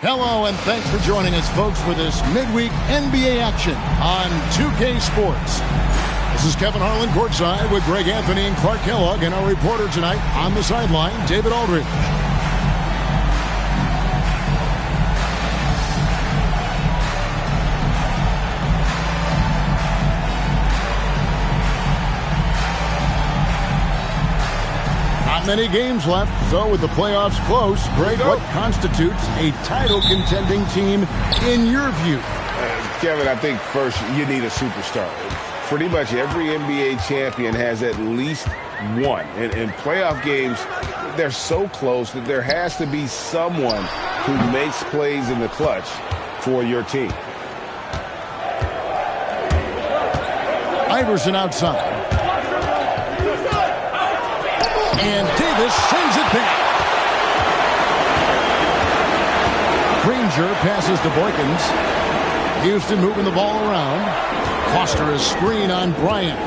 Hello, and thanks for joining us, folks, for this midweek NBA action on 2K Sports. This is Kevin Harlan courtside with Greg Anthony and Clark Kellogg, and our reporter tonight on the sideline, David Aldridge. Many games left, so with the playoffs close, Greg, what constitutes a title-contending team in your view? Kevin, I think first you need a superstar. Pretty much every NBA champion has at least one. In playoff games, they're so close that there has to be someone who makes plays in the clutch for your team. Iverson outside. And Davis sends it back. Granger passes to Boykins. Houston moving the ball around. Foster is screen on Bryant.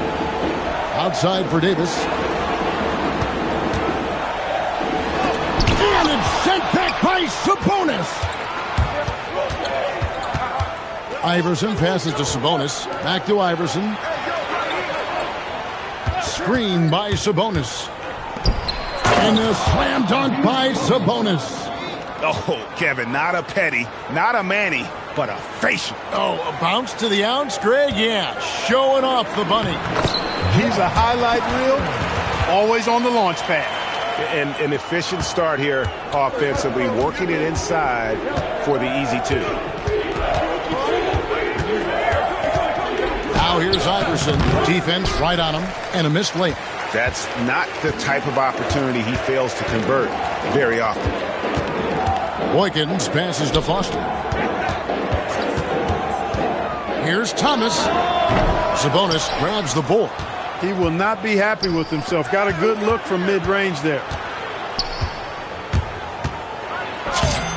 Outside for Davis. And it's sent back by Sabonis. Iverson passes to Sabonis. Back to Iverson. Screen by Sabonis. And a slam dunk by Sabonis. Oh, Kevin, not a petty, not a Manny, but a facial. Oh, a bounce to the ounce, Greg? Yeah, showing off the bunny. He's a highlight reel, always on the launch pad. And an efficient start here offensively, working it inside for the easy two. Now here's Iverson. Defense right on him, and a missed layup. That's not the type of opportunity he fails to convert very often. Boykins passes to Foster. Here's Thomas. Sabonis grabs the ball. He will not be happy with himself. Got a good look from mid-range there.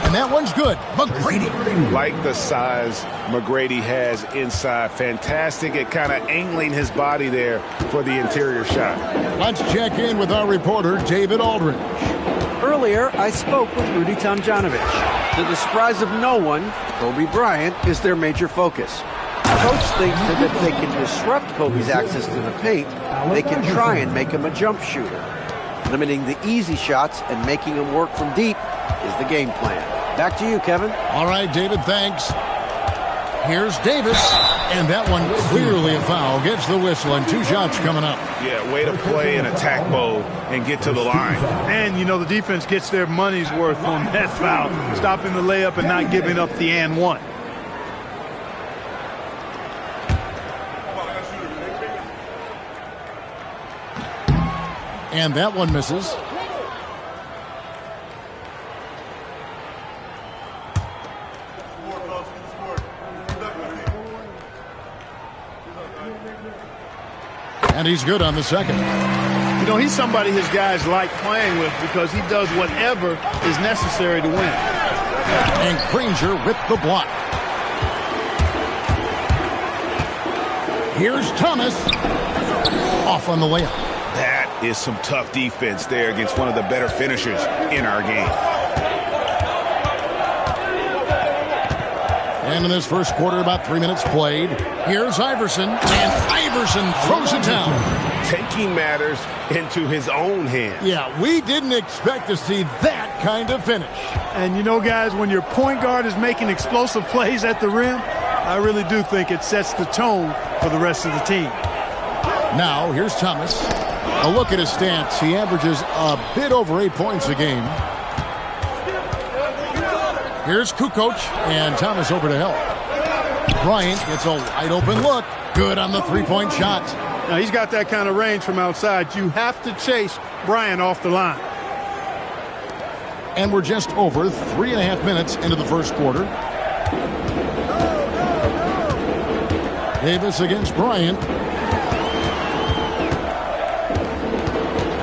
And that one's good. McGrady. Like the size McGrady has inside. Fantastic at kind of angling his body there for the interior shot. Let's check in with our reporter, David Aldridge. Earlier, I spoke with Rudy Tomjanovich. To the surprise of no one, Kobe Bryant is their major focus. The coach thinks that if they can disrupt Kobe's access to the paint, they can try and make him a jump shooter. Limiting the easy shots and making him work from deep is the game plan. Back to you, Kevin. All right, David, thanks. Here's Davis, and that one clearly a foul. Gets the whistle, and 2 shots coming up. Yeah, way to play in attack mode and get to the line. And, you know, the defense gets their money's worth on that foul, stopping the layup and not giving up the and one. And that one misses. And he's good on the second. You know, he's somebody his guys like playing with because he does whatever is necessary to win. And Granger with the block. Here's Thomas. Off on the layup. That is some tough defense there against one of the better finishers in our game. And in this first quarter, about 3 minutes played. Here's Iverson, and Iverson throws it down. Taking matters into his own hands. Yeah, we didn't expect to see that kind of finish. And you know, guys, when your point guard is making explosive plays at the rim, I really do think it sets the tone for the rest of the team. Now, here's Thomas. A look at his stats. He averages a bit over 8 points a game. Here's Kukoc, and Thomas over to help. Bryant gets a wide open look. Good on the three-point shot. Now, he's got that kind of range from outside. You have to chase Bryant off the line. And we're just over 3.5 minutes into the first quarter. Davis against Bryant.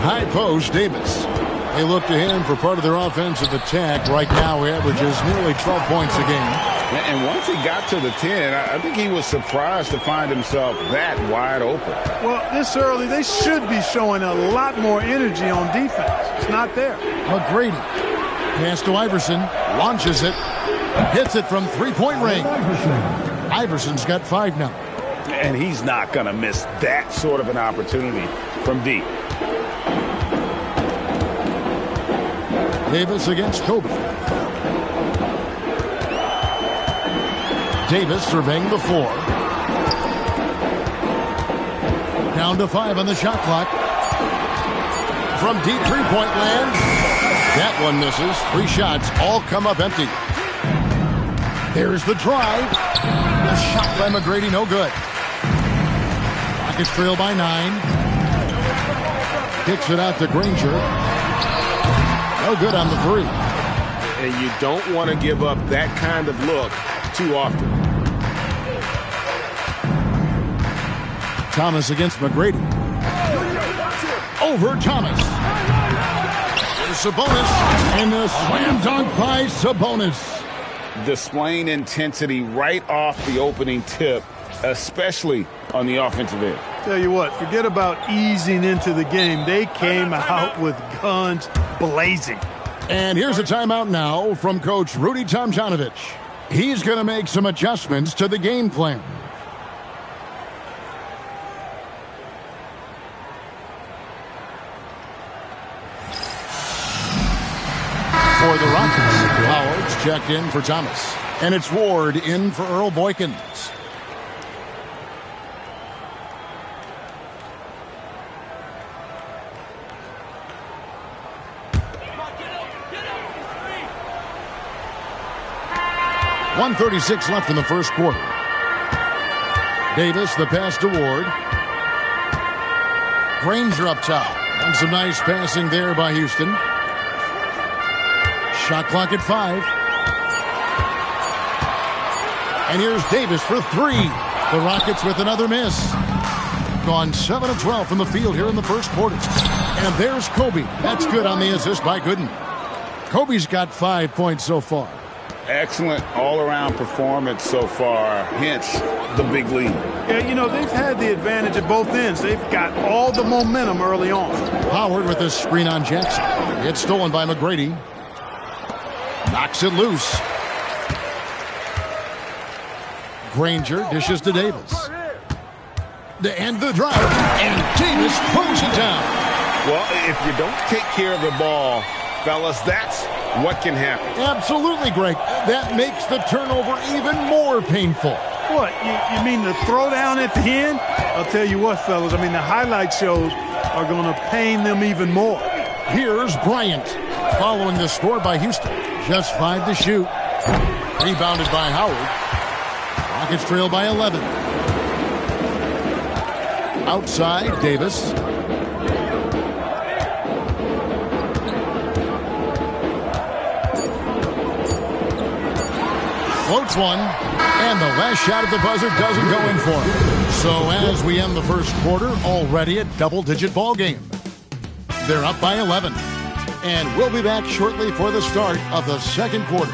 High post, Davis. They look to him for part of their offensive attack. Right now, he averages nearly 12 points a game. And once he got to the 10, I think he was surprised to find himself that wide open. Well, this early, they should be showing a lot more energy on defense. It's not there. McGrady. Pass to Iverson. Launches it. Hits it from three-point range. Iverson's got 5 now. And he's not going to miss that sort of an opportunity from deep. Davis against Kobe. Davis surveying the floor. Down to 5 on the shot clock. From deep three-point land. That one misses. 3 shots all come up empty. There's the drive. A shot by McGrady, no good. Rockets trail by 9. Kicks it out to Granger. No good on the 3. And you don't want to give up that kind of look too often. Thomas against McGrady. Over Thomas. There's Sabonis. And a slam dunk by Sabonis. Displaying intensity right off the opening tip, especially on the offensive end. Tell you what, forget about easing into the game. They came out with guns blazing. And here's a timeout now from Coach Rudy Tomjanovich. He's going to make some adjustments to the game plan. For the Rockets, Howard's checked in for Thomas. And it's Ward in for Earl Boykins. .136 left in the first quarter. Davis, the pass to Ward. Granger up top. And some nice passing there by Houston. Shot clock at 5. And here's Davis for 3. The Rockets with another miss. Gone 7 of 12 from the field here in the first quarter. And there's Kobe. That's good on the assist by Gooden. Kobe's got 5 points so far. Excellent all-around performance so far, hence the big lead. Yeah, you know, they've had the advantage at both ends. They've got all the momentum early on. Howard with a screen on Jackson. It's stolen by McGrady. Knocks it loose. Granger dishes to Davis. And the drive. And Davis throws it down. Well, if you don't take care of the ball, fellas, that's what can happen. Absolutely, Greg. That makes the turnover even more painful. What, you mean the throwdown at the end? I'll tell you what, fellas, I mean, the highlight shows are going to pain them even more. Here's Bryant following the score by Houston. Just 5 to shoot. Rebounded by Howard. Rockets trail by 11. Outside, Davis. Floats one, and the last shot at the buzzer doesn't go in for him. So as we end the first quarter, already a double-digit ball game. They're up by 11. And we'll be back shortly for the start of the second quarter.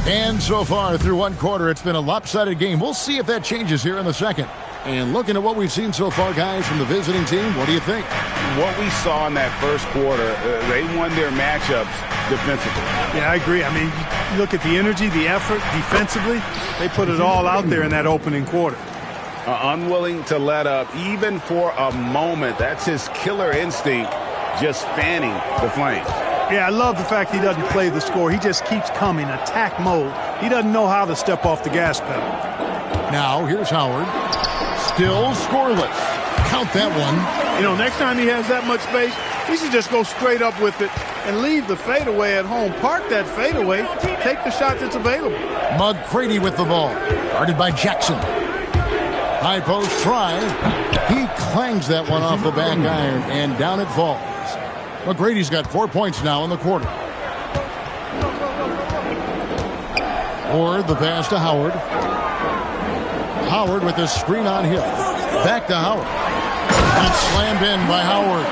And so far through one quarter, it's been a lopsided game. We'll see if that changes here in the second. And looking at what we've seen so far, guys, from the visiting team, what do you think? What we saw in that first quarter, they won their matchups defensively. Yeah, I agree. I mean, you look at the energy, the effort defensively. They put it all out there in that opening quarter. Unwilling to let up even for a moment. That's his killer instinct, just fanning the flames. Yeah, I love the fact he doesn't play the score. He just keeps coming, attack mode. He doesn't know how to step off the gas pedal. Now, here's Howard. Still scoreless. Count that one. You know, next time he has that much space, He should just go straight up with it and leave the fadeaway at home. Park that fadeaway. Take the shot that's available. McGrady with the ball. Guarded by Jackson. High post try. He clangs that one off the back iron, and down it falls. McGrady's got 4 points now in the quarter. Or the pass to Howard. Howard with the screen on Hill. Back to Howard. And slammed in by Howard.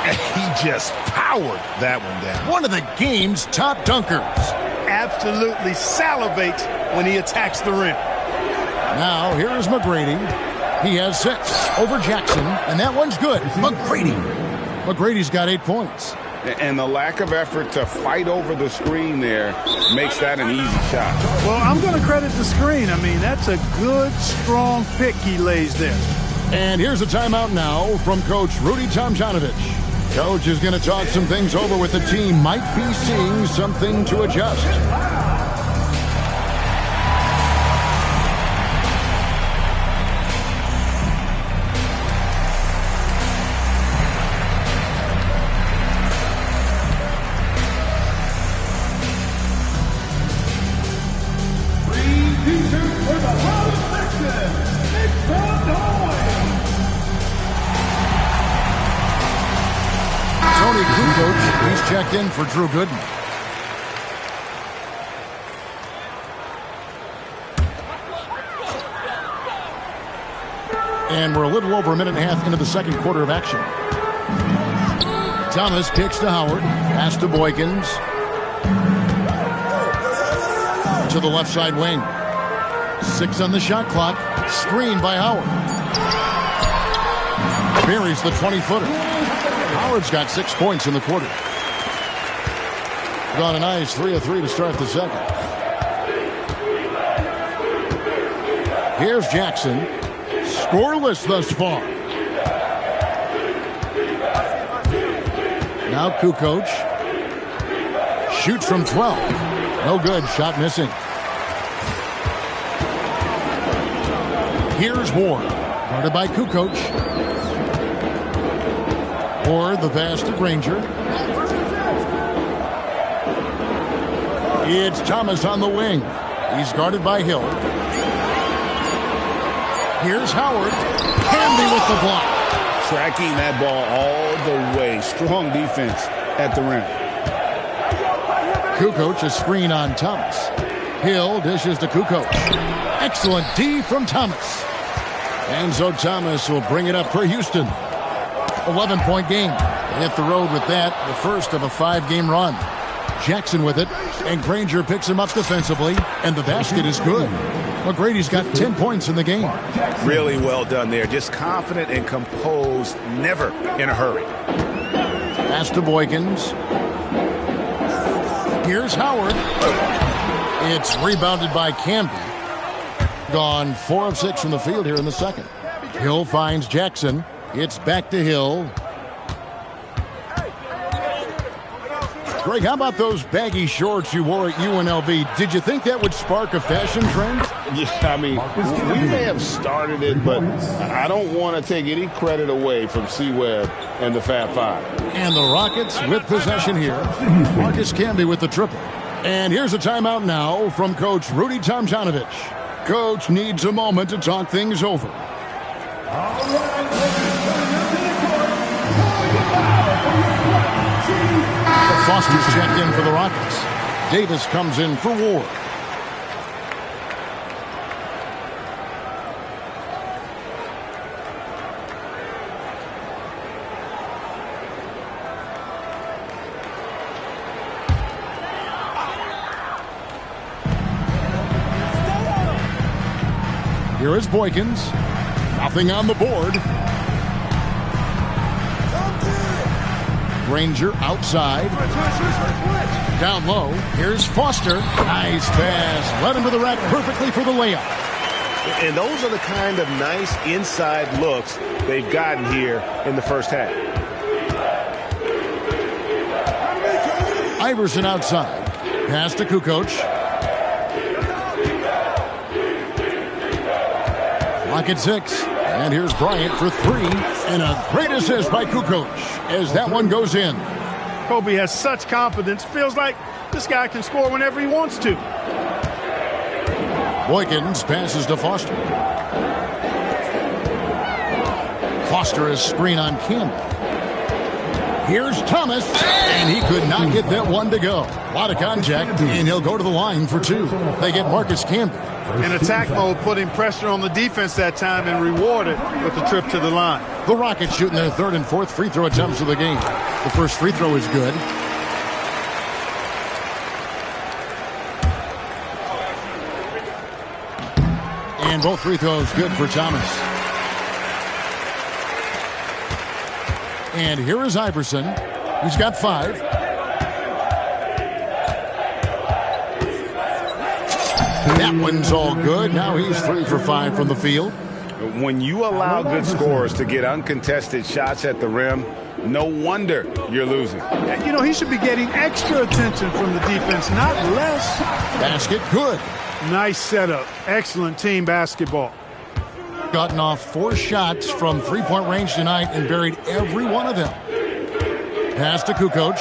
He just powered that one down. One of the game's top dunkers. Absolutely salivates when he attacks the rim. Now, here's McGrady. He has 6 over Jackson, and that one's good. McGrady's got 8 points. And the lack of effort to fight over the screen there makes that an easy shot. Well, I'm going to credit the screen. I mean, that's a good, strong pick he lays there. And here's a timeout now from Coach Rudy Tomjanovich. Coach is going to talk some things over with the team. Might be seeing something to adjust. He's checked in for Drew Gooden. And we're a little over a minute and a half into the second quarter of action. Thomas kicks to Howard. Pass to Boykins. To the left side wing. 6 on the shot clock. Screened by Howard. Buries the 20-footer. Howard's got 6 points in the quarter. Got a nice 3 of 3 to start the second. Here's Jackson. Scoreless thus far. Now Kukoc. Shoots from 12. No good. Shot missing. Here's Ward. Guarded by Kukoc. Or the pass to Granger. It's Thomas on the wing. He's guarded by Hill. Here's Howard. Canby with the block. Tracking that ball all the way. Strong defense at the rim. Kukoc, a screen on Thomas. Hill dishes to Kukoc. Excellent D from Thomas. And so Thomas will bring it up for Houston. 11-point game. They hit the road with that, the first of a 5-game run. Jackson with it, and Granger picks him up defensively, and the basket is good. McGrady's got 10 points in the game. Really well done there. Just confident and composed, never in a hurry. Pass to Boykins. Here's Howard. It's rebounded by Canby. Gone 4 of 6 from the field here in the second. Hill finds Jackson. It's back to Hill. Greg, how about those baggy shorts you wore at UNLV? Did you think that would spark a fashion trend? Yeah, I mean, we may have started it, but I don't want to take any credit away from C-Webb and the Fab Five. And the Rockets with possession here. Marcus Camby with the triple. And here's a timeout now from Coach Rudy Tomjanovich. Coach needs a moment to talk things over. Foster's checked in for the Rockets. Davis comes in for Ward. Here is Boykins. Nothing on the board. Granger outside. Down low. Here's Foster. Nice pass. Led him to the rack perfectly for the layup. And those are the kind of nice inside looks they've gotten here in the first half. Iverson outside. Pass to Kukoc. Clock at 6. And here's Bryant for 3. And a great assist by Kukoc as that one goes in. Kobe has such confidence. Feels like this guy can score whenever he wants to. Boykins passes to Foster. Foster is screen on Campbell. Here's Thomas, and he could not get that one to go. A lot of contact, and he'll go to the line for two. They get Marcus Campbell. In attack mode, putting pressure on the defense that time and rewarded with the trip to the line. The Rockets shooting their third and fourth free throw attempts of the game. The first free throw is good. And both free throws good for Thomas. And here is Iverson. He's got 5. That one's all good. Now he's 3 for 5 from the field. When you allow good scorers to get uncontested shots at the rim, no wonder you're losing. You know, he should be getting extra attention from the defense, not less. Basket good. Nice setup. Excellent team basketball. Gotten off 4 shots from three-point range tonight and buried every one of them. Pass to Kukoc.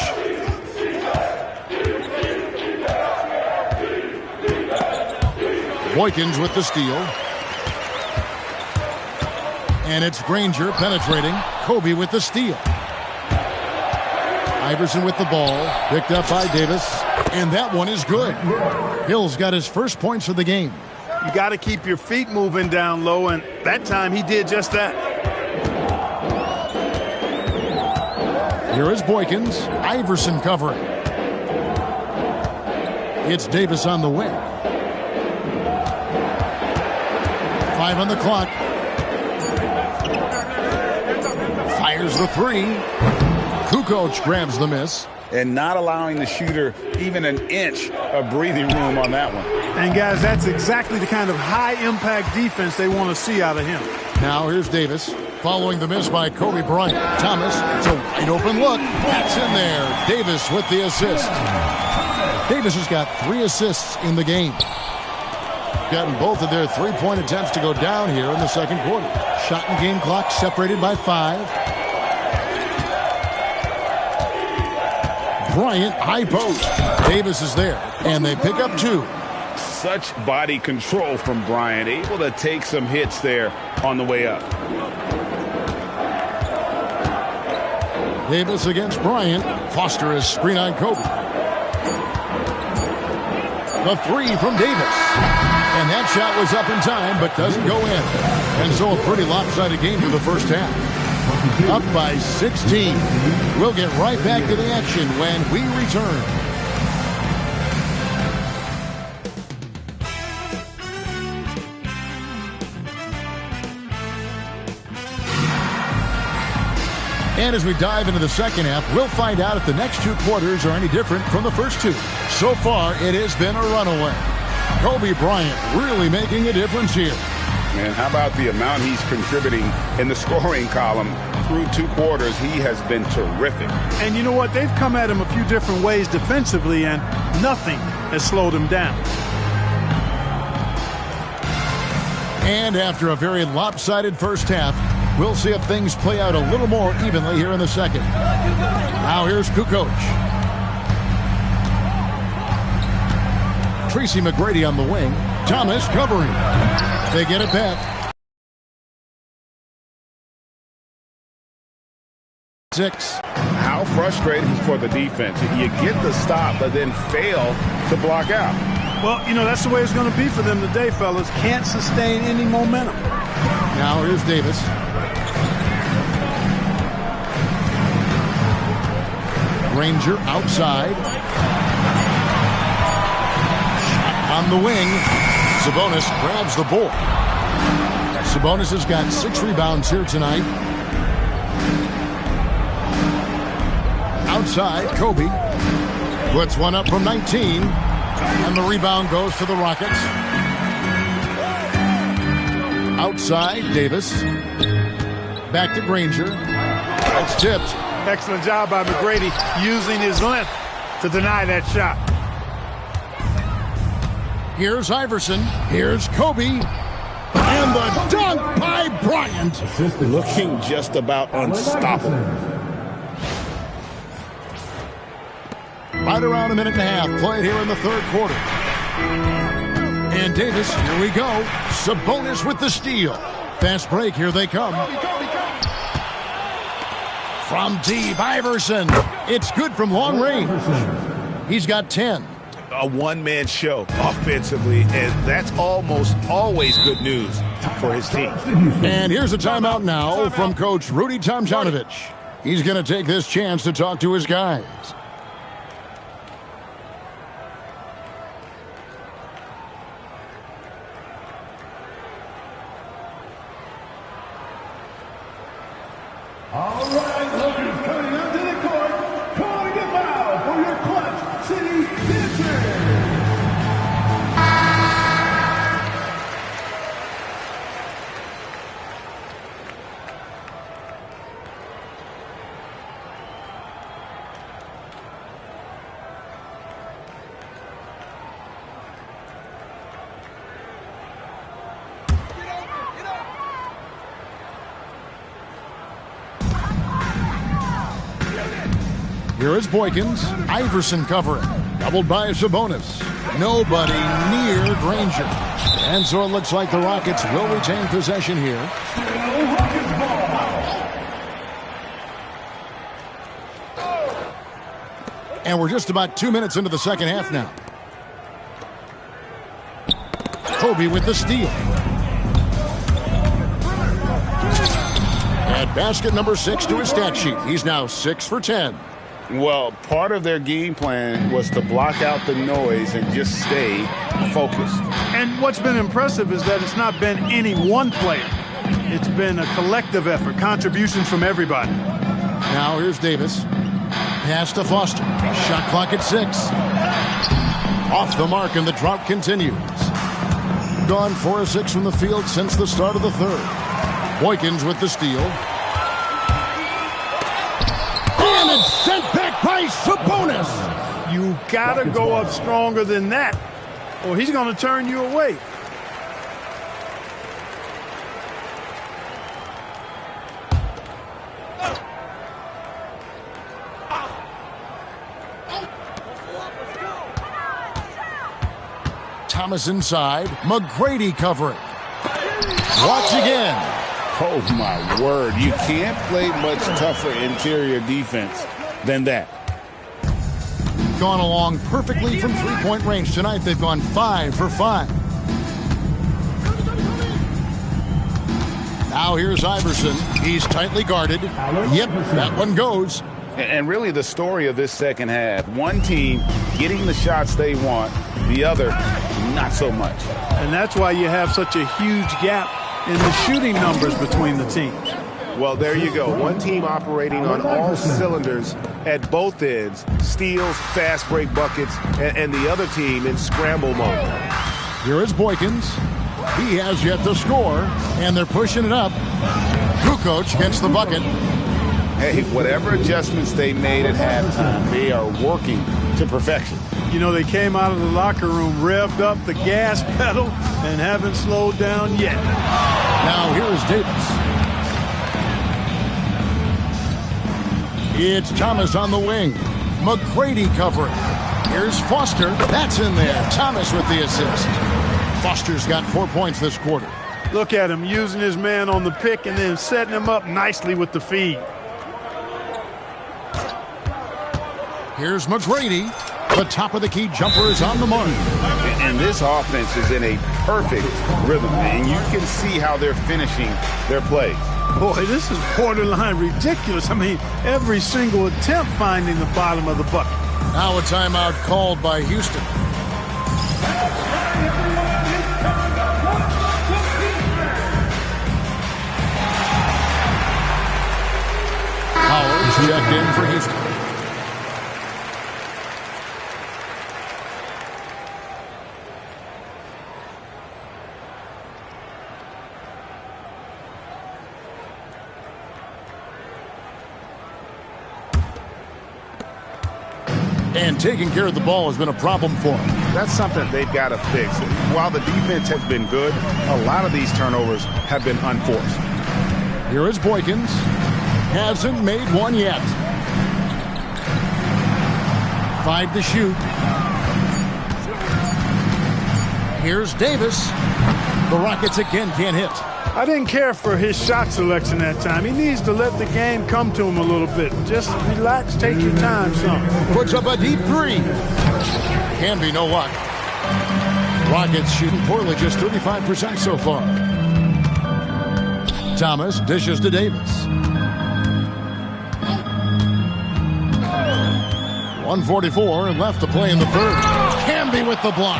Boykins with the steal. And it's Granger penetrating. Kobe with the steal. Iverson with the ball. Picked up by Davis. And that one is good. Hill's got his first points of the game. You got to keep your feet moving down low, and that time he did just that. Here is Boykins. Iverson covering. It's Davis on the wing. 5 on the clock. Fires the 3. Kukoc grabs the miss. And not allowing the shooter even an inch of breathing room on that one. And, guys, that's exactly the kind of high-impact defense they want to see out of him. Now here's Davis. Following the miss by Kobe Bryant. Thomas, it's a wide-open look. That's in there. Davis with the assist. Davis has got 3 assists in the game. Gotten both of their three-point attempts to go down here in the second quarter. Shot and game clock separated by 5. Bryant, high post. Davis is there, and they pick up 2. Such body control from Bryant, able to take some hits there on the way up. Davis against Bryant. Foster is screen on Kobe. The 3 from Davis. And that shot was up in time, but doesn't go in. And so a pretty lopsided game for the first half. Up by 16. We'll get right back to the action when we return. And as we dive into the second half, we'll find out if the next 2 quarters are any different from the first 2. So far, it has been a runaway. Kobe Bryant really making a difference here. And how about the amount he's contributing in the scoring column through 2 quarters? He has been terrific. And you know what? They've come at him a few different ways defensively, and nothing has slowed him down. And after a very lopsided first half, we'll see if things play out a little more evenly here in the second. Now here's Kukoc. Tracy McGrady on the wing. Thomas covering. They get it back. 6. How frustrating for the defense. You get the stop, but then fail to block out. Well, you know, that's the way it's going to be for them today, fellas. Can't sustain any momentum. Now here's Davis. Granger outside. Shot on the wing. Sabonis grabs the board. Sabonis has got 6 rebounds here tonight. Outside, Kobe puts one up from 19. And the rebound goes to the Rockets. Outside, Davis. Back to Granger. It's tipped. Excellent job by McGrady using his length to deny that shot. Here's Iverson. Here's Kobe. And And the dunk by Bryant. Looking just about unstoppable. Right around a minute and a half played here in the third quarter. And Davis, here we go. Sabonis with the steal. Fast break, here they come. From deep, Iverson. It's good from long range. He's got 10. A one-man show offensively, and that's almost always good news for his team. And here's a timeout now from Coach Rudy Tomjanovich. He's going to take this chance to talk to his guys. All right, Lakers coming onto the court, calling a foul for your clutch city pitcher. Here is Boykins. Iverson covering. Doubled by Sabonis. Nobody near Granger. And so it looks like the Rockets will retain possession here. And we're just about 2 minutes into the second half now. Kobe with the steal. Add basket number 6 to his stat sheet. He's now 6 for 10. Well, part of their game plan was to block out the noise and just stay focused. And what's been impressive is that it's not been any one player. It's been a collective effort, contributions from everybody. Now here's Davis. Pass to Foster. Shot clock at 6. Off the mark, and the drought continues. Gone 4 of 6 from the field since the start of the third. Boykins with the steal. And it's sent back by Sabonis. You gotta go up stronger than that, or he's gonna turn you away. Thomas inside. McGrady covering. Watch again. Oh, my word. You can't play much tougher interior defense than that. Gone along perfectly from three-point range tonight. They've gone 5 for 5. Now here's Iverson. He's tightly guarded. Yep, that one goes. And really the story of this second half, one team getting the shots they want, the other not so much. And that's why you have such a huge gap in the shooting numbers between the teams. Well, there you go. One team operating on all cylinders at both ends, steals, fast break buckets, and the other team in scramble mode. Here is Boykins. He has yet to score, and they're pushing it up. Kukoc gets the bucket. Hey, whatever adjustments they made at halftime, they are working to perfection. You know, they came out of the locker room, revved up the gas pedal, and haven't slowed down yet. Now here is Davis. It's Thomas on the wing. McGrady covering. Here's Foster. That's in there. Thomas with the assist. Foster's got 4 points this quarter. Look at him using his man on the pick and then setting him up nicely with the feed. Here's McGrady. The top of the key jumper is on the mark. And this offense is in a perfect rhythm, and you can see how they're finishing their plays. Boy, this is borderline ridiculous. I mean, every single attempt finding the bottom of the bucket. Now a timeout called by Houston. Howard's checked in for Houston. And taking care of the ball has been a problem for him. That's something they've got to fix. While the defense has been good, a lot of these turnovers have been unforced. Here is Boykins. Hasn't made one yet. 5 to shoot. Here's Davis. The Rockets again can't hit. I didn't care for his shot selection that time. He needs to let the game come to him a little bit. Just relax, take your time some. Puts up a deep 3. Can be no luck. Rockets shooting poorly, just 35% so far. Thomas dishes to Davis. 1:44 left to play in the third. Camby with the block.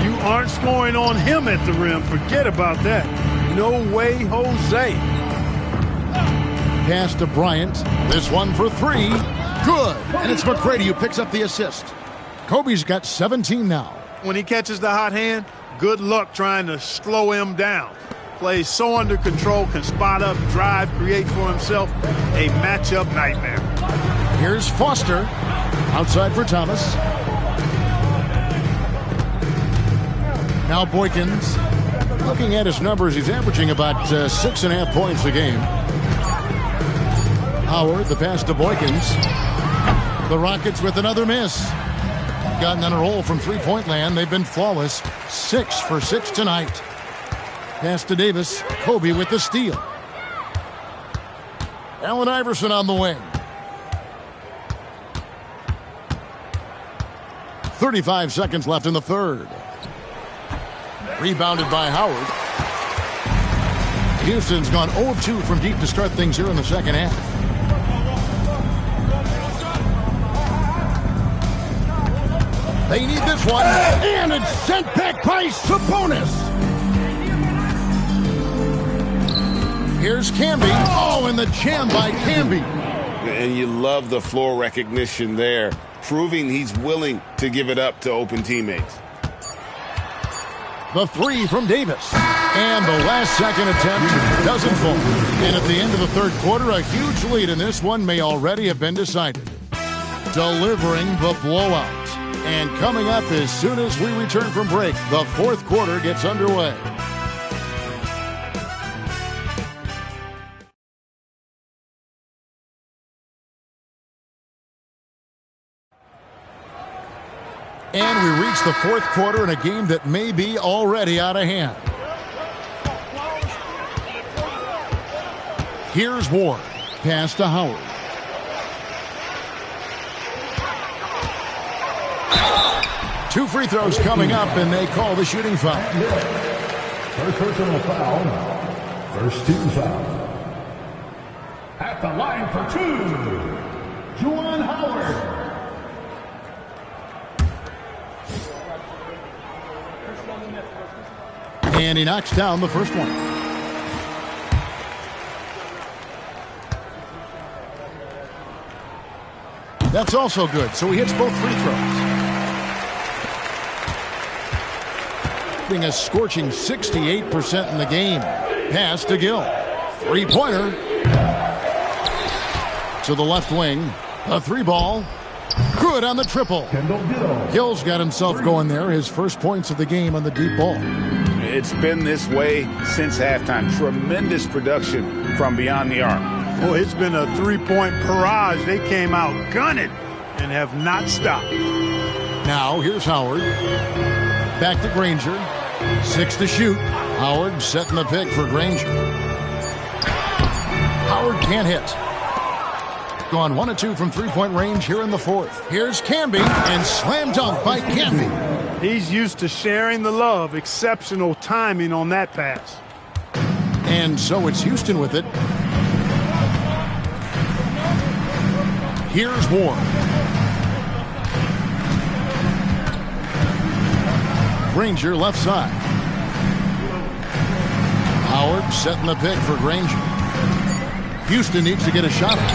You aren't scoring on him at the rim. Forget about that. No way, Jose. Pass to Bryant. This one for 3. Good. And it's McGrady who picks up the assist. Kobe's got 17 now. When he catches the hot hand, good luck trying to slow him down. Plays so under control, can spot up, drive, create for himself. A matchup nightmare. Here's Foster. Outside for Thomas. Now Boykins. Looking at his numbers, he's averaging about 6.5 points a game. Howard, the pass to Boykins. The Rockets with another miss. Gotten on a roll from three-point land. They've been flawless. 6 for 6 tonight. Pass to Davis. Kobe with the steal. Allen Iverson on the wing. 35 seconds left in the third. Rebounded by Howard. Houston's gone 0 of 2 from deep to start things here in the second half. They need this one. And it's sent back by Sabonis. Here's Camby. Oh, and the jam by Camby. And you love the floor recognition there, proving he's willing to give it up to open teammates. The 3 from Davis. And the last second attempt doesn't fall. And at the end of the third quarter, a huge lead in this one may already have been decided. Delivering the blowout. And coming up as soon as we return from break, the fourth quarter gets underway. And we reach the fourth quarter in a game that may be already out of hand. Here's Ward. Pass to Howard. Two free throws coming up, and they call the shooting foul. First personal foul. First team foul. At the line for 2, Juwan Howard. And he knocks down the first one. That's also good, so he hits both free throws. Being a scorching 68% in the game. Pass to Gill. Three-pointer. To the left wing. A 3-ball. Good on the triple. Gill's got himself going there. His first points of the game on the deep ball. It's been this way since halftime. Tremendous production from beyond the arc. Well, it's been a three-point barrage. They came out gunning and have not stopped. Now, here's Howard. Back to Granger. 6 to shoot. Howard setting the pick for Granger. Howard can't hit. Gone 1 of 2 from three-point range here in the fourth. Here's Camby, and slam dunk by Camby. He's used to sharing the love. Exceptional timing on that pass. And so it's Houston with it. Here's Ward. Granger left side. Howard setting the pick for Granger. Houston needs to get a shot at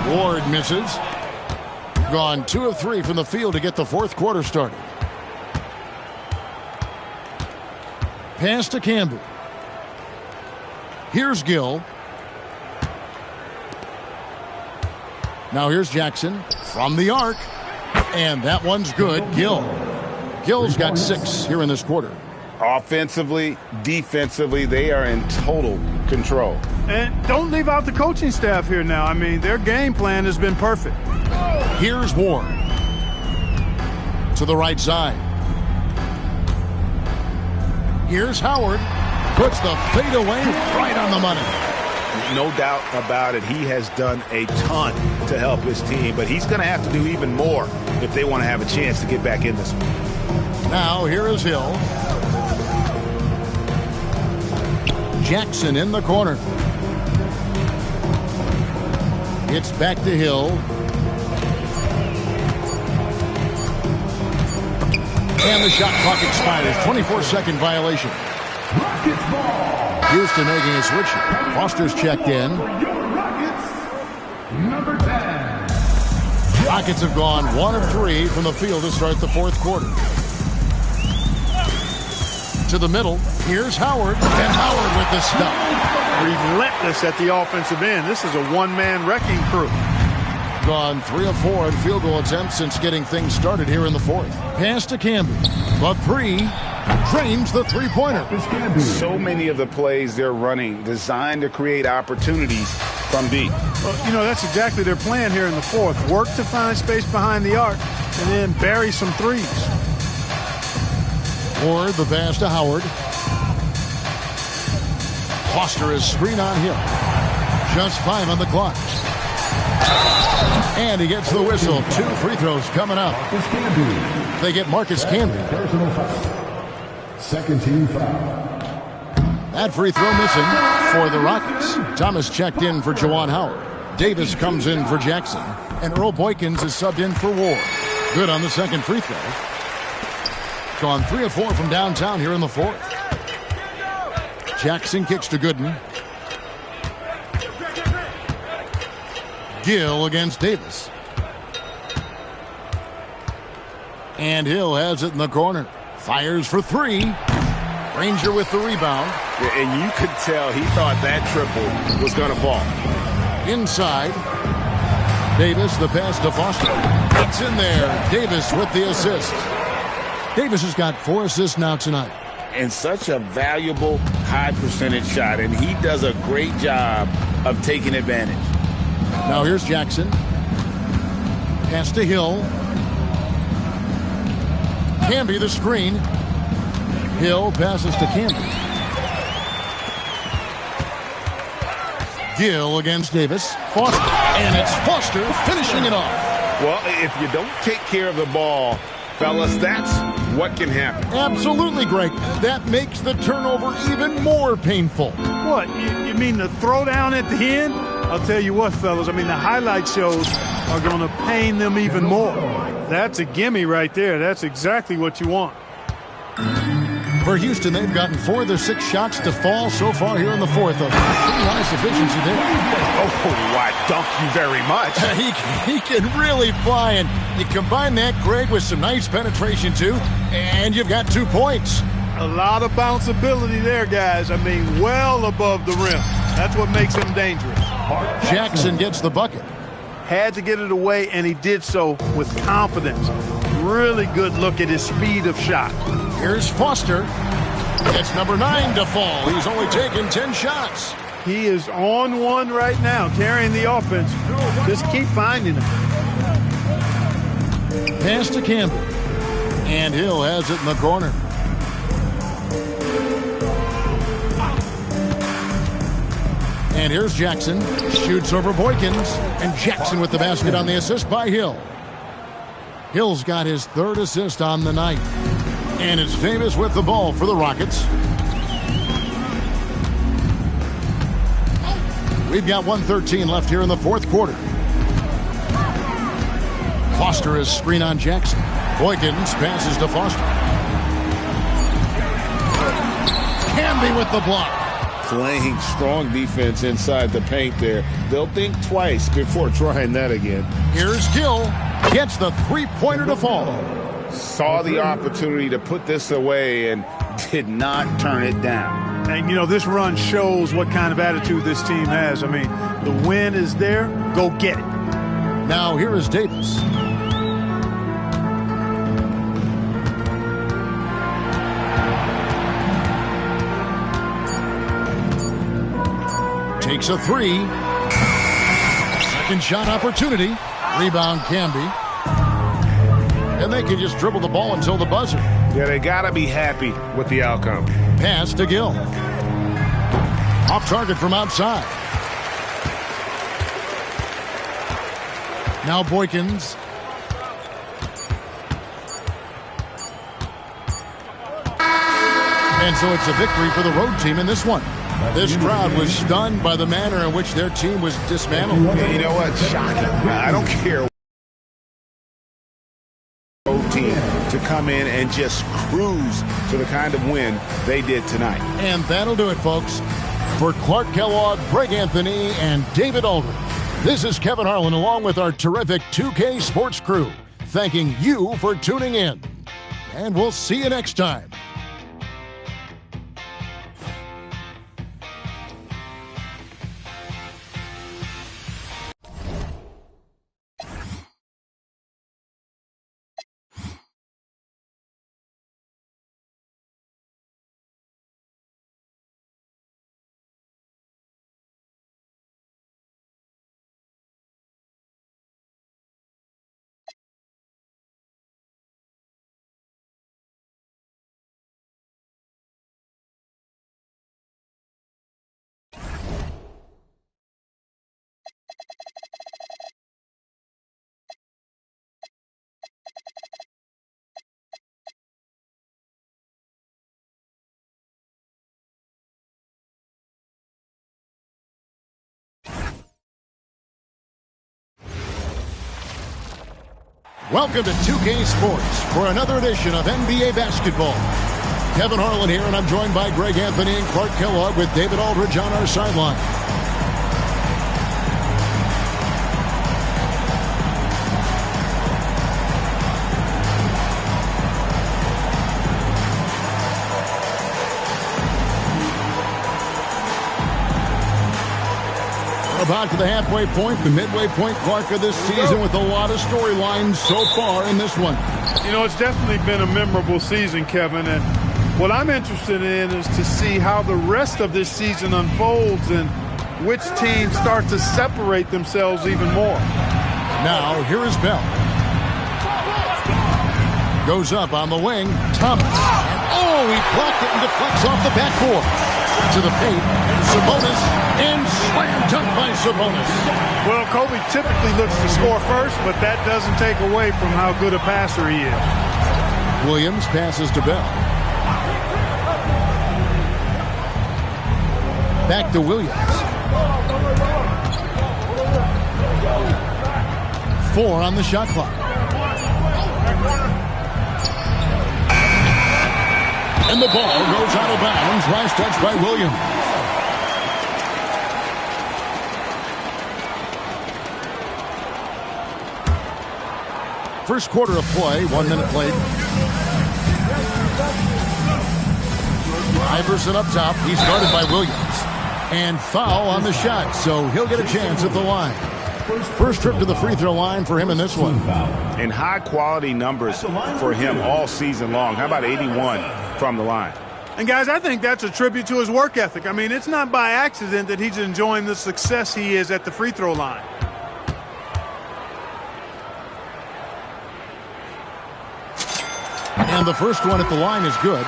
it. Ward misses. Gone 2 of 3 from the field to get the fourth quarter started. Pass to Campbell. Here's Gill. Now here's Jackson from the arc. And that one's good. Gill. Gill's got 6 here in this quarter. Offensively, defensively, they are in total control. And don't leave out the coaching staff here now. I mean, their game plan has been perfect. Here's Ward. To the right side. Here's Howard. Puts the fadeaway right on the money. No doubt about it. He has done a ton to help his team, but he's going to have to do even more if they want to have a chance to get back in this one. Now here is Hill. Jackson in the corner. It's back to Hill. And the shot clock expires. 24-second violation. Houston making a switch. Foster's checked in. Number 10. Rockets have gone 1 of 3 from the field to start the fourth quarter. To the middle. Here's Howard. And Howard with the stuff. Relentless at the offensive end. This is a one-man wrecking crew. Gone 3 of 4 in field goal attempts since getting things started here in the fourth. Pass to Camby. But 3 drains the three-pointer. So many of the plays they're running designed to create opportunities from deep. Well, you know, that's exactly their plan here in the fourth. Work to find space behind the arc and then bury some threes. Ward, the pass to Howard. Foster is screen on Hill. Just 5 on the clock. And he gets the whistle. 2 free throws coming up. They get Marcus Camby. Personal foul. Second team foul. That free throw missing for the Rockets. Thomas checked in for Juwan Howard. Davis comes in for Jackson. And Earl Boykins is subbed in for Ward. Good on the second free throw. Gone 3 of 4 from downtown here in the fourth. Jackson kicks to Gooden. Gill against Davis. And Hill has it in the corner. Fires for 3. Ranger with the rebound. And you could tell he thought that triple was going to fall. Inside. Davis, the pass to Foster. It's in there. Davis with the assist. Davis has got 4 assists now tonight. And such a valuable high percentage shot, and he does a great job of taking advantage. Now here's Jackson. Pass to Hill. Camby the screen. Hill passes to Camby. Gill against Davis. Foster. And it's Foster finishing it off. Well, if you don't take care of the ball, fellas, that's what can happen. Absolutely, Greg. That makes the turnover even more painful. What, you mean the throwdown at the end? I'll tell you what, fellas, I mean the highlight shows are going to pain them even more. That's a gimme right there. That's exactly what you want. For Houston, they've gotten 4 of their 6 shots to fall so far here in the fourth. A pretty nice efficiency there. Oh, I dunk you very much. He can really fly, and you combine that, Greg, with some nice penetration, too, and you've got 2 points. A lot of bounceability there, guys. I mean, well above the rim. That's what makes him dangerous. Jackson gets the bucket. Had to get it away, and he did so with confidence. Really good look at his speed of shot. Here's Foster. It's number 9 to fall. He's only taken 10 shots. He is on one right now, carrying the offense. Just keep finding him. Pass to Campbell. And Hill has it in the corner. And here's Jackson. Shoots over Boykins. And Jackson with the basket on the assist by Hill. Hill's got his 3rd assist on the night. And it's Davis with the ball for the Rockets. We've got 1:13 left here in the fourth quarter. Foster is screen on Jackson. Boykins passes to Foster. Camby with the block. Playing strong defense inside the paint there. They'll think twice before trying that again. Here's Gill. Gets the 3-pointer to fall. Saw the opportunity to put this away and did not turn it down. And, you know, this run shows what kind of attitude this team has. I mean, the win is there. Go get it. Now here is Davis. Takes a three. Second shot opportunity. Rebound Camby. And they can just dribble the ball until the buzzer. Yeah, they got to be happy with the outcome. Pass to Gill. Off target from outside. Now Boykins. And so it's a victory for the road team in this one. This crowd was stunned by the manner in which their team was dismantled. Yeah, you know what? Shocking. I don't care. Road team to come in and just cruise to the kind of win they did tonight. And that'll do it, folks. For Clark Kellogg, Greg Anthony, and David Aldridge, this is Kevin Harlan along with our terrific 2K Sports crew, thanking you for tuning in. And we'll see you next time. Welcome to 2K Sports for another edition of NBA basketball. Kevin Harlan here, and I'm joined by Greg Anthony and Clark Kellogg with David Aldridge on our sideline. About to the halfway point, the midway point, Clark, of this season with a lot of storylines so far in this one. You know, it's definitely been a memorable season, Kevin, and what I'm interested in is to see how the rest of this season unfolds and which teams start to separate themselves even more. Now, here is Bell. Goes up on the wing, Thomas. And, he blocked it and deflects off the backboard. To the paint, Sabonis, and slam dunk by Sabonis. Well, Kobe typically looks to score first, but that doesn't take away from how good a passer he is. Williams passes to Bell. Back to Williams. 4 on the shot clock. And the ball goes out of bounds. Last touch by Williams. First quarter of play, 1 minute played. Iverson up top. He's guarded by Williams. And foul on the shot, so he'll get a chance at the line. First trip to the free throw line for him in this one. And high-quality numbers for him all season long. How about 81 from the line? And, guys, I think that's a tribute to his work ethic. I mean, it's not by accident that he's enjoying the success he is at the free throw line. And the first one at the line is good.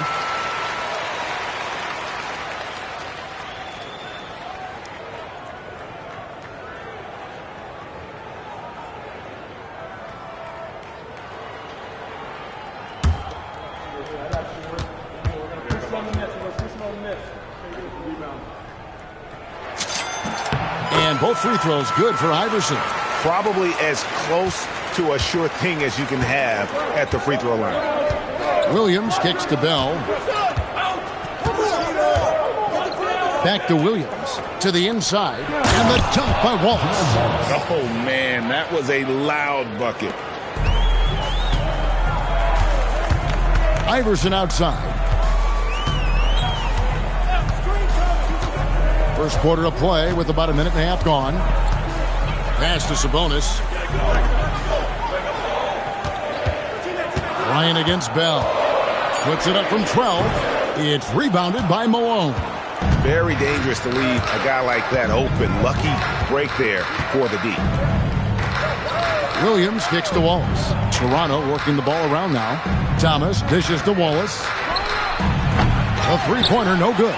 And both free throws good for Iverson. Probably as close to a sure thing as you can have at the free throw line. Williams kicks to Bell. Back to Williams. To the inside. And the dunk by Wallace. Oh, man, that was a loud bucket. Iverson outside. First quarter of play with about a minute and a half gone. Pass to Sabonis. Ryan against Bell. Puts it up from 12. It's rebounded by Malone. Very dangerous to leave a guy like that open. Lucky break there for the D. Williams kicks to Wallace. Toronto working the ball around now. Thomas dishes to Wallace. A three-pointer, no good.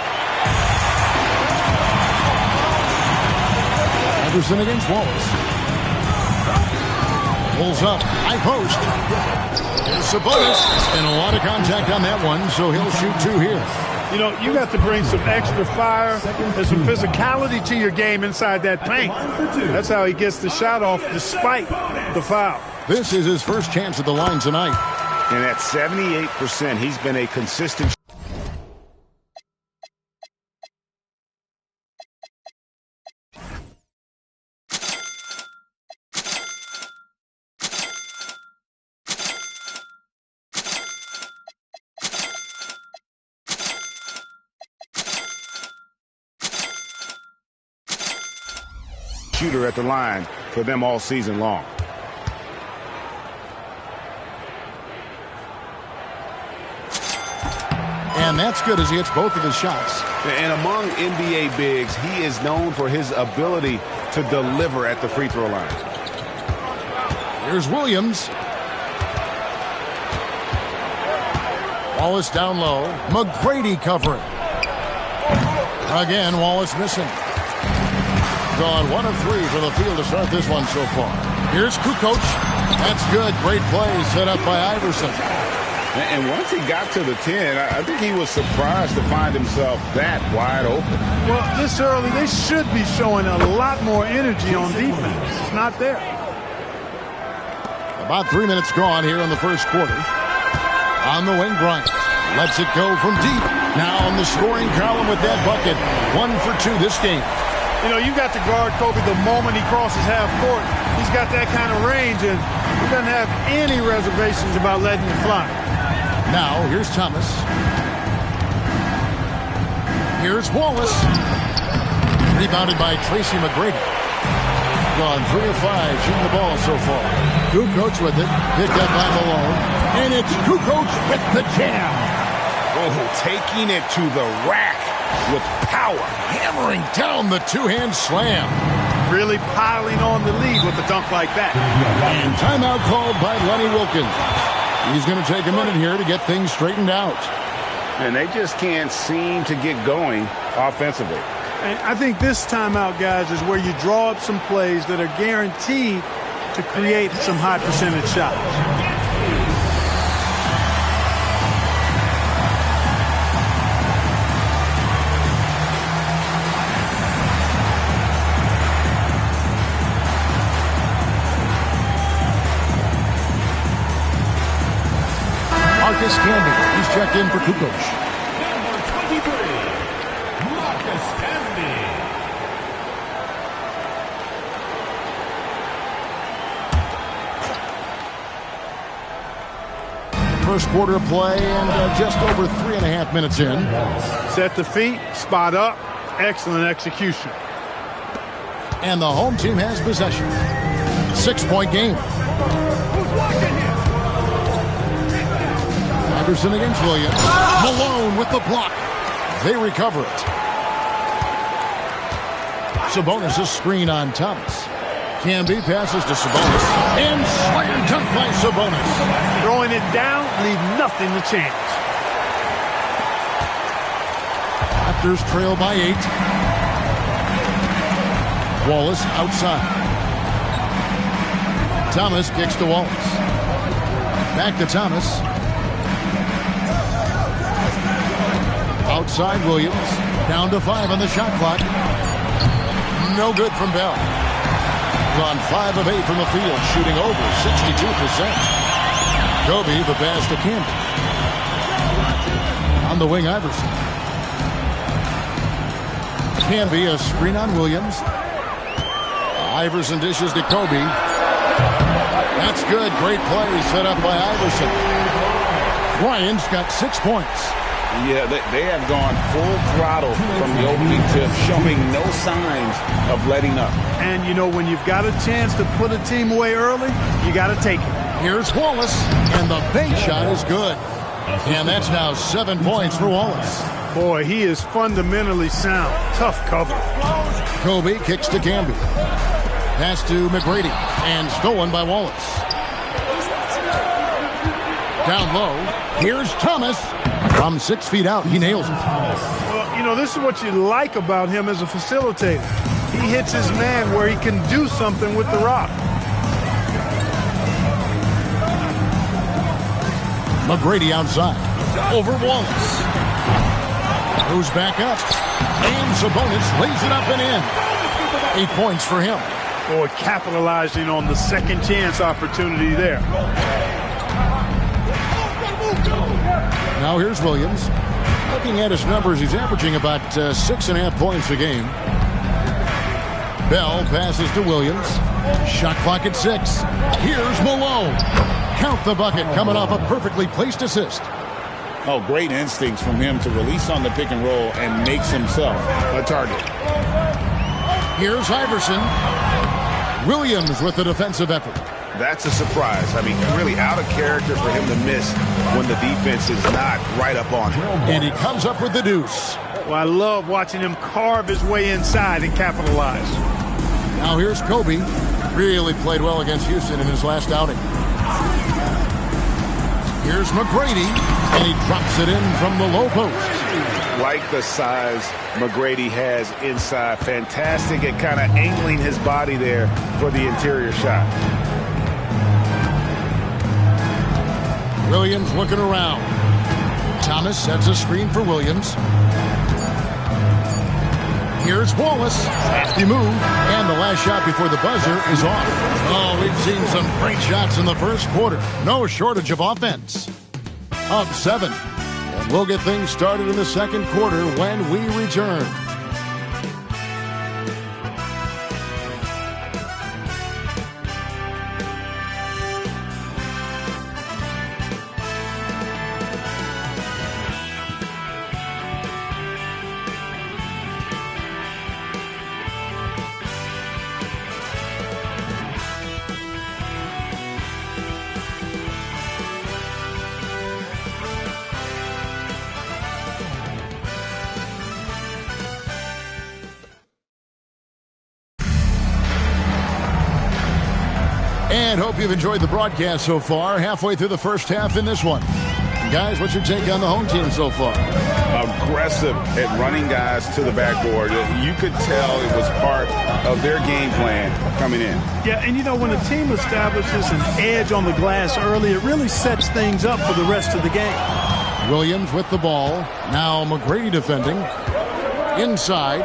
Anderson against Wallace. Pulls up, high post. Here's Sabonis. And a lot of contact on that one, so he'll shoot two here. You know, you got to bring some extra fire and some physicality to your game inside that paint. That's how he gets the shot off despite the foul. This is his first chance at the line tonight. And at 78%, he's been a consistent shooter at the line for them all season long. And that's good as he hits both of his shots. And among NBA bigs, he is known for his ability to deliver at the free throw line. Here's Williams. Wallace down low. McGrady covering. Again, Wallace missing. Gone 1 of 3 for the field to start this one so far. Here's Kukoc. That's good. Great play set up by Iverson. And once he got to the 10, I think he was surprised to find himself that wide open. Well, this early, they should be showing a lot more energy on defense. It's not there. About 3 minutes gone here in the first quarter. On the wing, Bryant lets it go from deep. Now on the scoring column with that bucket. 1 for 2 this game. You know, you've got to guard Kobe the moment he crosses half court. He's got that kind of range, and he doesn't have any reservations about letting it fly. Now, here's Thomas. Here's Wallace. Rebounded by Tracy McGrady. Gone 3 of 5 shooting the ball so far. Kukoc with it. Picked up by Malone. And it's Kukoc with the jam. Oh, taking it to the rack with power. Hammering down the two-hand slam. Really piling on the lead with a dunk like that. And timeout called by Lenny Wilkins. He's going to take a minute here to get things straightened out. And they just can't seem to get going offensively. And I think this timeout, guys, is where you draw up some plays that are guaranteed to create some high percentage shots. Marcus Camby, he's checked in for Kukoc. Number 23, Marcus Camby. First quarter of play and just over 3.5 minutes in. Set the feet, spot up, excellent execution. And the home team has possession. 6-point game. Iverson against Williams. Malone with the block. They recover it. Sabonis' screen on Thomas. Camby passes to Sabonis. And slam dunk by Sabonis. Throwing it down, leave nothing to chance. Raptors trail by 8. Wallace outside. Thomas kicks to Wallace. Back to Thomas. Outside Williams. Down to 5 on the shot clock. No good from Bell. Gone 5 of 8 from the field, shooting over 62%. Kobe the pass to Camby. On the wing, Iverson. Camby a screen on Williams. Iverson dishes to Kobe. That's good. Great play set up by Iverson. Bryant's got 6 points. Yeah, they have gone full throttle from the opening tip, showing no signs of letting up. And, you know, when you've got a chance to put a team away early, you got to take it. Here's Wallace, and the bank shot is good. And that's now 7 points for Wallace. Boy, he is fundamentally sound. Tough cover. Kobe kicks to Camby. Pass to McGrady. And stolen by Wallace. Down low. Here's Thomas. From 6 feet out, he nails it. Well, you know, this is what you like about him as a facilitator. He hits his man where he can do something with the rock. McGrady outside. Over Wallace. Goes back up. And Sabonis lays it up and in. 8 points for him. Boy, capitalizing on the second chance opportunity there. Now here's Williams. Looking at his numbers, he's averaging about 6.5 points a game. Bell passes to Williams. Shot clock at 6. Here's Malone. Count the bucket coming off a perfectly placed assist. Oh, great instincts from him to release on the pick and roll and makes himself a target. Here's Iverson. Williams with the defensive effort. That's a surprise. I mean, really out of character for him to miss when the defense is not right up on him. And he comes up with the deuce. Well, I love watching him carve his way inside and capitalize. Now here's Kobe. Really played well against Houston in his last outing. Here's McGrady, and he drops it in from the low post. Like the size McGrady has inside. Fantastic at kind of angling his body there for the interior shot. Williams looking around. Thomas sets a screen for Williams. Here's Wallace. Hefty move. And the last shot before the buzzer is off. Oh, we've seen some great shots in the first quarter. No shortage of offense. Up 7. And we'll get things started in the second quarter when we return. And hope you've enjoyed the broadcast so far. Halfway through the first half in this one. Guys, what's your take on the home team so far? Aggressive at running guys to the backboard. You could tell it was part of their game plan coming in. Yeah, and you know, when a team establishes an edge on the glass early, it really sets things up for the rest of the game. Williams with the ball. Now McGrady defending. Inside.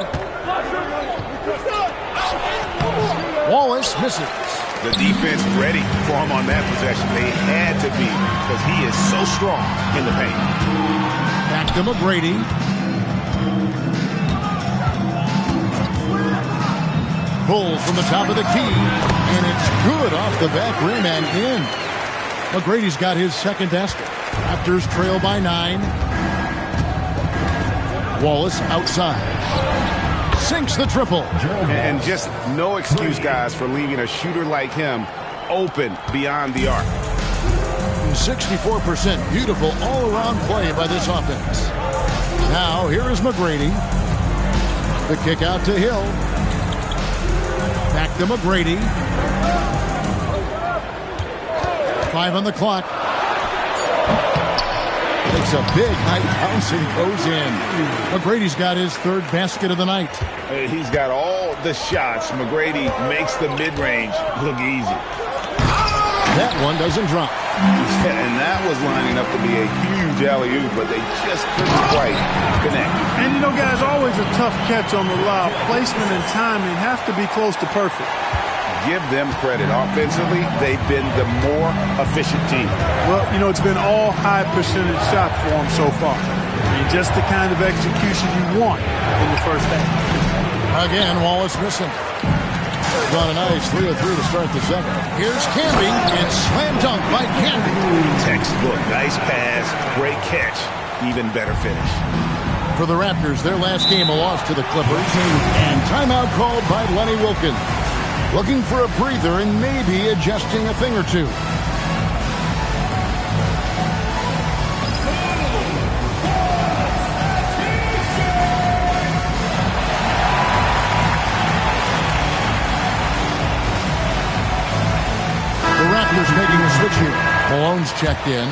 Wallace misses. The defense ready for him on that possession. They had to be because he is so strong in the paint. Back to McGrady. Pulls from the top of the key. And it's good off the back rim and in. McGrady's got his second basket. Raptors trail by 9. Wallace outside. Sinks the triple. And just no excuse, guys, for leaving a shooter like him open beyond the arc. 64% beautiful all-around play by this offense. Now, here is McGrady. The kick out to Hill. Back to McGrady. 5 on the clock. Takes a big height bounce and goes in. McGrady's got his third basket of the night. He's got all the shots. McGrady makes the mid-range look easy. That one doesn't drop. And that was lining up to be a huge alley-oop, but they just couldn't quite connect. And you know, guys, always a tough catch on the lob. Placement and timing have to be close to perfect. Give them credit. Offensively, they've been the more efficient team. Well, you know, it's been all high percentage shots for them so far. I mean, just the kind of execution you want in the first half. Again, Wallace missing. Got a nice 3-3 to start the second. Here's Camby. It's slam dunk by Camby. Textbook. Nice pass. Great catch. Even better finish. For the Raptors, their last game a loss to the Clippers. And timeout called by Lenny Wilkins. Looking for a breather and maybe adjusting a thing or two. has checked in.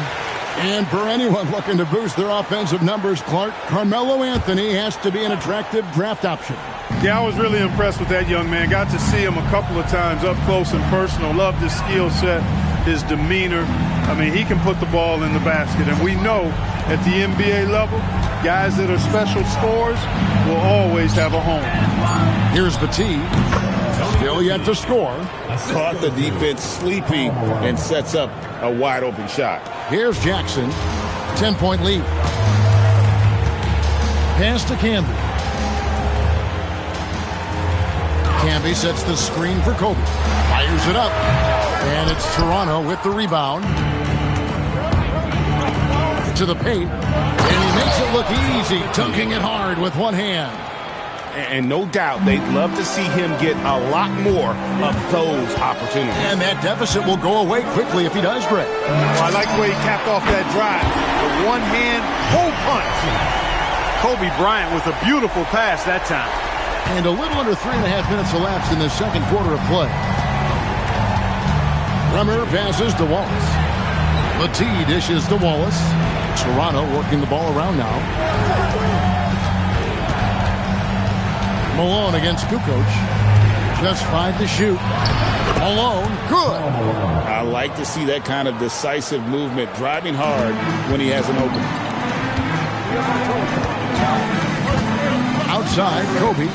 And for anyone looking to boost their offensive numbers, Clark, Carmelo Anthony has to be an attractive draft option. Yeah, I was really impressed with that young man. Got to see him a couple of times up close and personal. Loved his skill set, his demeanor. I mean, he can put the ball in the basket. And we know at the NBA level, guys that are special scorers will always have a home. Here's Batie. Still yet to score. Caught the defense sleeping and sets up a wide open shot. Here's Jackson. 10-point lead. Pass to Camby. Camby sets the screen for Kobe. Fires it up. And it's Toronto with the rebound. To the paint. And he makes it look easy, dunking it hard with one hand. And no doubt they'd love to see him get a lot more of those opportunities. And that deficit will go away quickly if he does, Greg. Well, I like the way he capped off that drive. The one-hand hole punch. Kobe Bryant with a beautiful pass that time. And a little under 3.5 minutes elapsed in the second quarter of play. Bremer passes to Wallace. Batie dishes to Wallace. Toronto working the ball around now. Malone against Kukoc. Just 5 to shoot. Malone, good. I like to see that kind of decisive movement, driving hard when he has an opening. Outside, Kobe.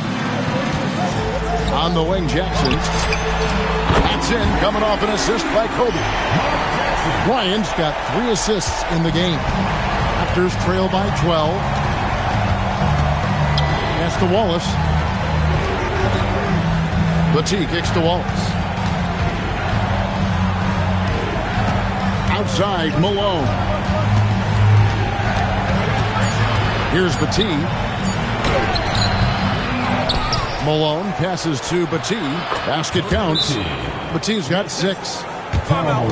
On the wing, Jackson. It's in, coming off an assist by Kobe. Bryant's got 3 assists in the game. Raptors trail by 12. Pass to Wallace. Batie kicks to Wallace. Outside, Malone. Here's Batie. Malone passes to Batie. Basket counts. Batie's got 6. Timeout.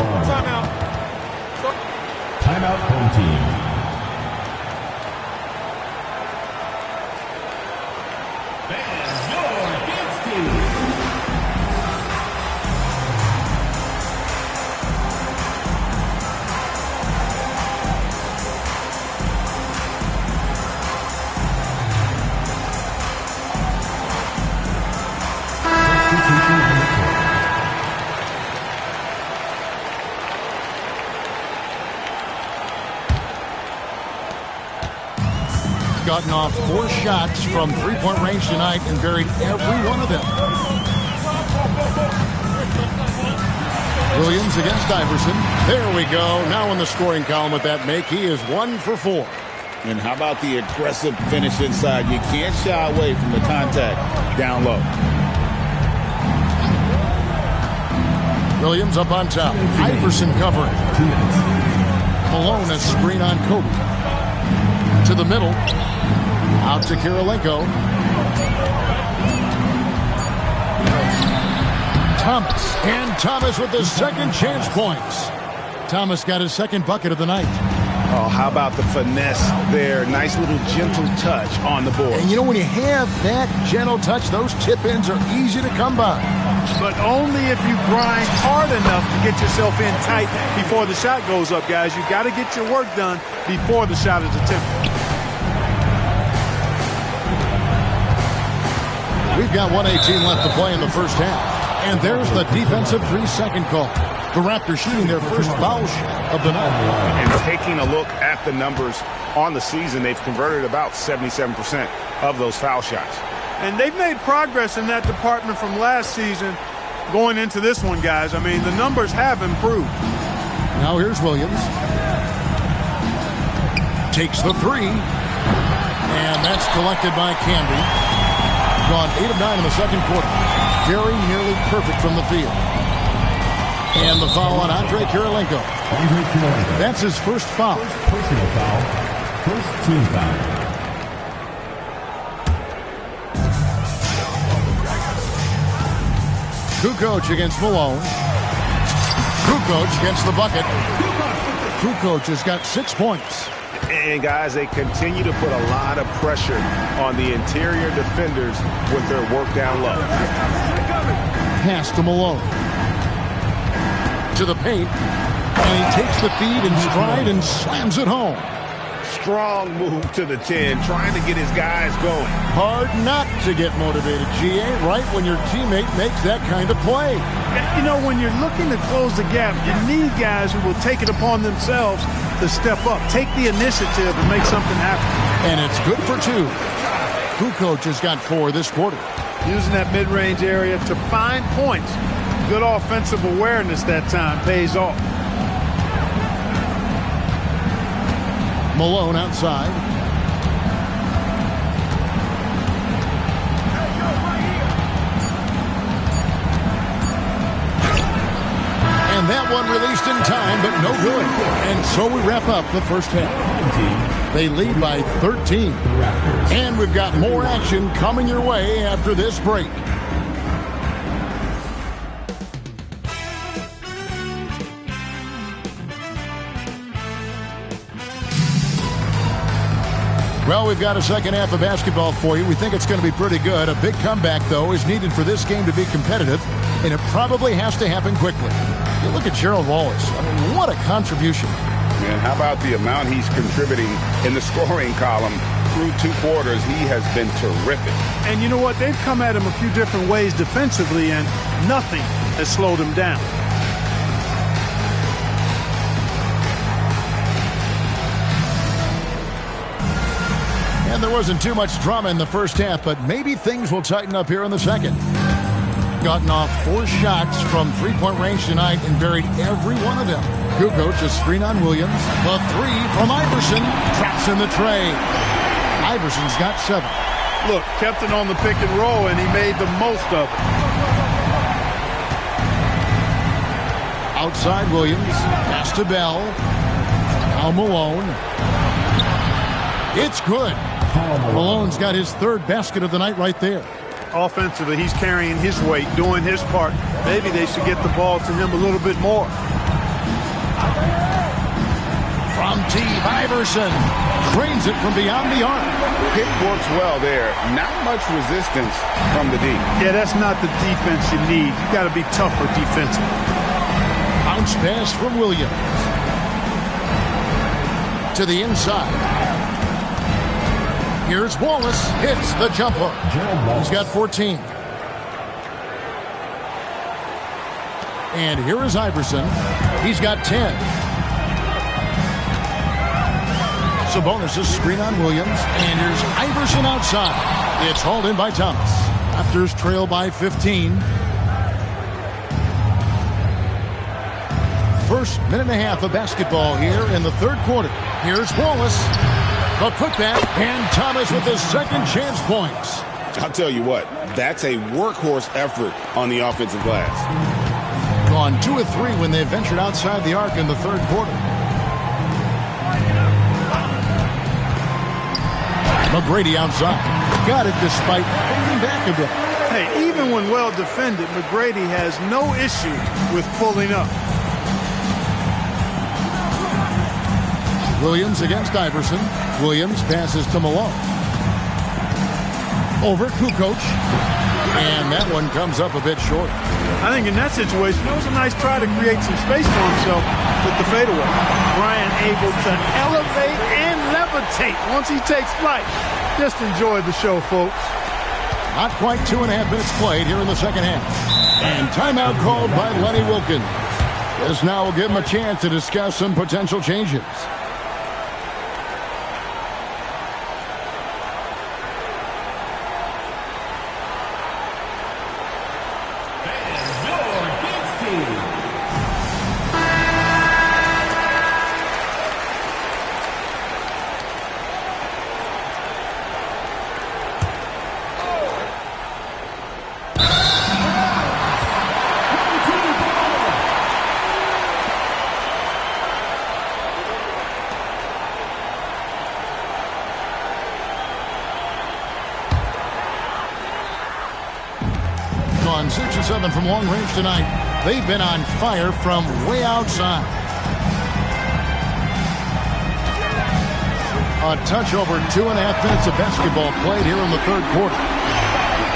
Timeout, home team. Gotten off 4 shots from 3-point range tonight and buried every one of them. Williams against Iverson. There we go. Now in the scoring column with that make, he is 1 for 4. And how about the aggressive finish inside? You can't shy away from the contact down low. Williams up on top. Iverson covering. Malone a screen on Kobe. To the middle. Out to Kirilenko. Thomas. And Thomas with the second chance points. Thomas got his second bucket of the night. Oh, how about the finesse there? Nice little gentle touch on the board. And you know, when you have that gentle touch, those chip-ins are easy to come by. But only if you grind hard enough to get yourself in tight before the shot goes up, guys. You've got to get your work done before the shot is attempted. We've got 1:18 left to play in the first half. And there's the defensive 3-second call. The Raptors shooting their first foul shot of the night. And taking a look at the numbers on the season, they've converted about 77% of those foul shots. And they've made progress in that department from last season going into this one, guys. I mean, the numbers have improved. Now here's Williams. Takes the 3. And that's collected by Camby. Gone 8 of 9 in the second quarter. Very nearly perfect from the field. And the foul on Andre Kirilenko. That's his first foul. First personal foul. First team foul. Kukoc against Malone. Kukoc gets the bucket. Kukoc has got 6 points. And, guys, they continue to put a lot of pressure on the interior defenders with their work down low. Pass to Malone. To the paint. And he takes the feed in stride and slams it home. Strong move to the 10, trying to get his guys going. Hard not to get motivated, GA, right when your teammate makes that kind of play. You know, when you're looking to close the gap, you need guys who will take it upon themselves to step up, take the initiative, and make something happen. And it's good for 2. Kukoc has got 4 this quarter. Using that mid-range area to find points. Good offensive awareness that time pays off. Malone outside. And that one released in time, but no good. And so we wrap up the first half. They lead by 13. And we've got more action coming your way after this break. Well, we've got a second half of basketball for you. We think it's going to be pretty good. A big comeback, though, is needed for this game to be competitive, and it probably has to happen quickly. You look at Gerald Wallace. I mean, what a contribution. And how about the amount he's contributing in the scoring column through 2 quarters? He has been terrific. And you know what? They've come at him a few different ways defensively, and nothing has slowed him down. And there wasn't too much drama in the first half, but maybe things will tighten up here in the second. Gotten off 4 shots from 3-point range tonight and buried every one of them. Kukoc, a screen on Williams. The 3 from Iverson. Traps in the tray. Iverson's got 7. Look, kept it on the pick and roll, and he made the most of it. Outside Williams. Pass to Bell. Now Malone. It's good. Malone's got his 3rd basket of the night right there. Offensively, he's carrying his weight, doing his part. Maybe they should get the ball to him a little bit more. From Steve Iverson. Cranes it from beyond the arc. Pick works well there. Not much resistance from the D. Yeah, that's not the defense you need. You got to be tougher defensively. Bounce pass from Williams. To the inside. Here's Wallace. Hits the jumper. He's got 14. And here is Iverson. He's got 10. Sabonis' screen on Williams. And here's Iverson outside. It's hauled in by Thomas. Raptors trail by 15. First minute and a half of basketball here in the 3rd quarter. Here's Wallace. The putback, and Thomas with his 2nd chance points. I'll tell you what, that's a workhorse effort on the offensive glass. Gone 2 of 3 when they ventured outside the arc in the 3rd quarter. McGrady outside. Got it despite fading back a bit. Hey, even when well defended, McGrady has no issue with pulling up. Williams against Iverson. Williams passes to Malone. Over Kukoc. And that one comes up a bit short. I think in that situation, it was a nice try to create some space for himself with the fadeaway. Bryant able to elevate and levitate once he takes flight. Just enjoy the show, folks. Not quite 2.5 minutes played here in the second half. And timeout called by Lenny Wilkins. This now will give him a chance to discuss some potential changes. On 6 or 7 from long range tonight. They've been on fire from way outside. A touch over 2.5 minutes of basketball played here in the 3rd quarter.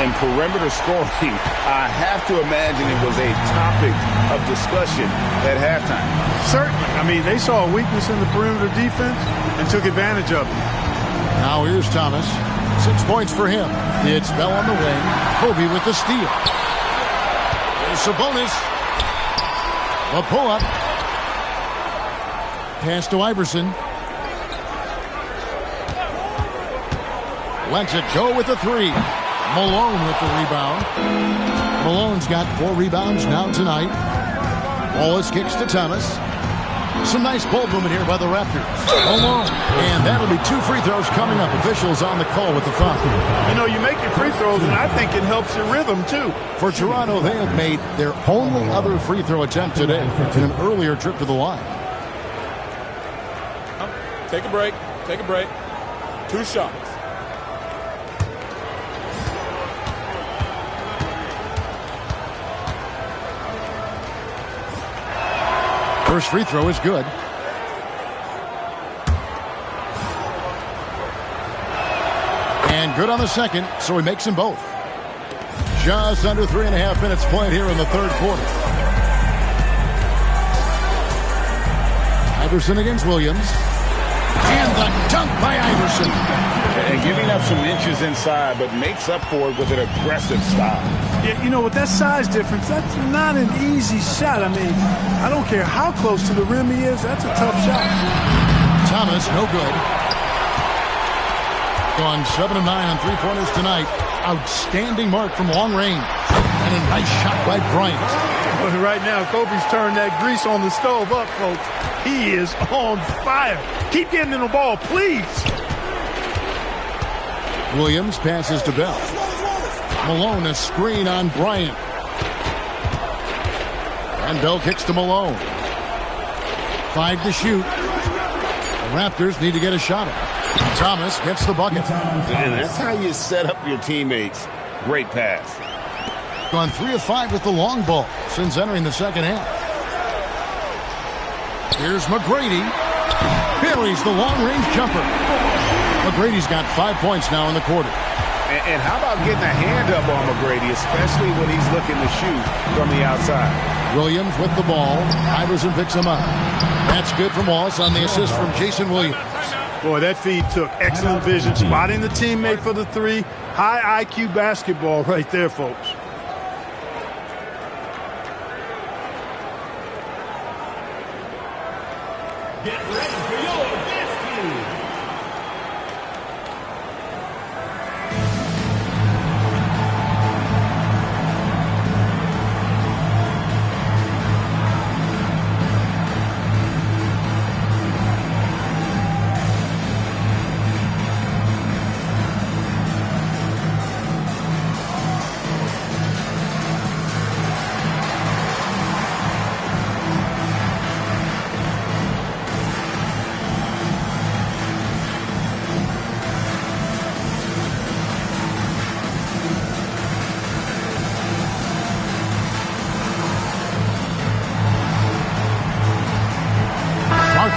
and perimeter scoring, I have to imagine it was a topic of discussion at halftime. Certainly. I mean, they saw a weakness in the perimeter defense and took advantage of it. Now here's Thomas. 6 points for him. It's Bell on the wing. Kobe with the steal. There's Sabonis. A pull-up. Pass to Iverson. Lets it go with the three. Malone with the rebound. Malone's got 4 rebounds now tonight. Wallace kicks to Thomas. Some nice ball movement here by the Raptors. Malone. And that'll be 2 free throws coming up. Officials on the call with the foul. You know, you make your free throws, and I think it helps your rhythm, too. For Toronto, they have made their only other free throw attempt today in an earlier trip to the line. Take a break. Take a break. 2 shots. First free throw is good. And good on the second, so he makes them both. Just under 3.5 minutes played here in the third quarter. Iverson against Williams. And the dunk by Iverson. And giving up some inches inside, but makes up for it with an aggressive style. Yeah, you know, with that size difference, that's not an easy shot. I mean, I don't care how close to the rim he is. That's a tough shot. Thomas, no good. Gone 7 of 9 on 3-pointers tonight. Outstanding mark from long range. And a nice shot by Bryant. But right now, Kobe's turned that grease on the stove up, folks. He is on fire. Keep getting in the ball, please. Williams passes to Bell. Malone, a screen on Bryant. And Bell kicks to Malone. 5 to shoot. The Raptors need to get a shot at. Thomas gets the bucket. And that's how you set up your teammates. Great pass. Gone 3 of 5 with the long ball since entering the second half. Here's McGrady. Buries the long-range jumper. McGrady's got 5 points now in the quarter. And how about getting a hand up on McGrady, especially when he's looking to shoot from the outside? Williams with the ball. Iverson picks him up. That's good from Wallace on the assist from Jason Williams. Boy, that feed took excellent vision, spotting the teammate for the 3. High IQ basketball right there, folks. Get ready for your dance team.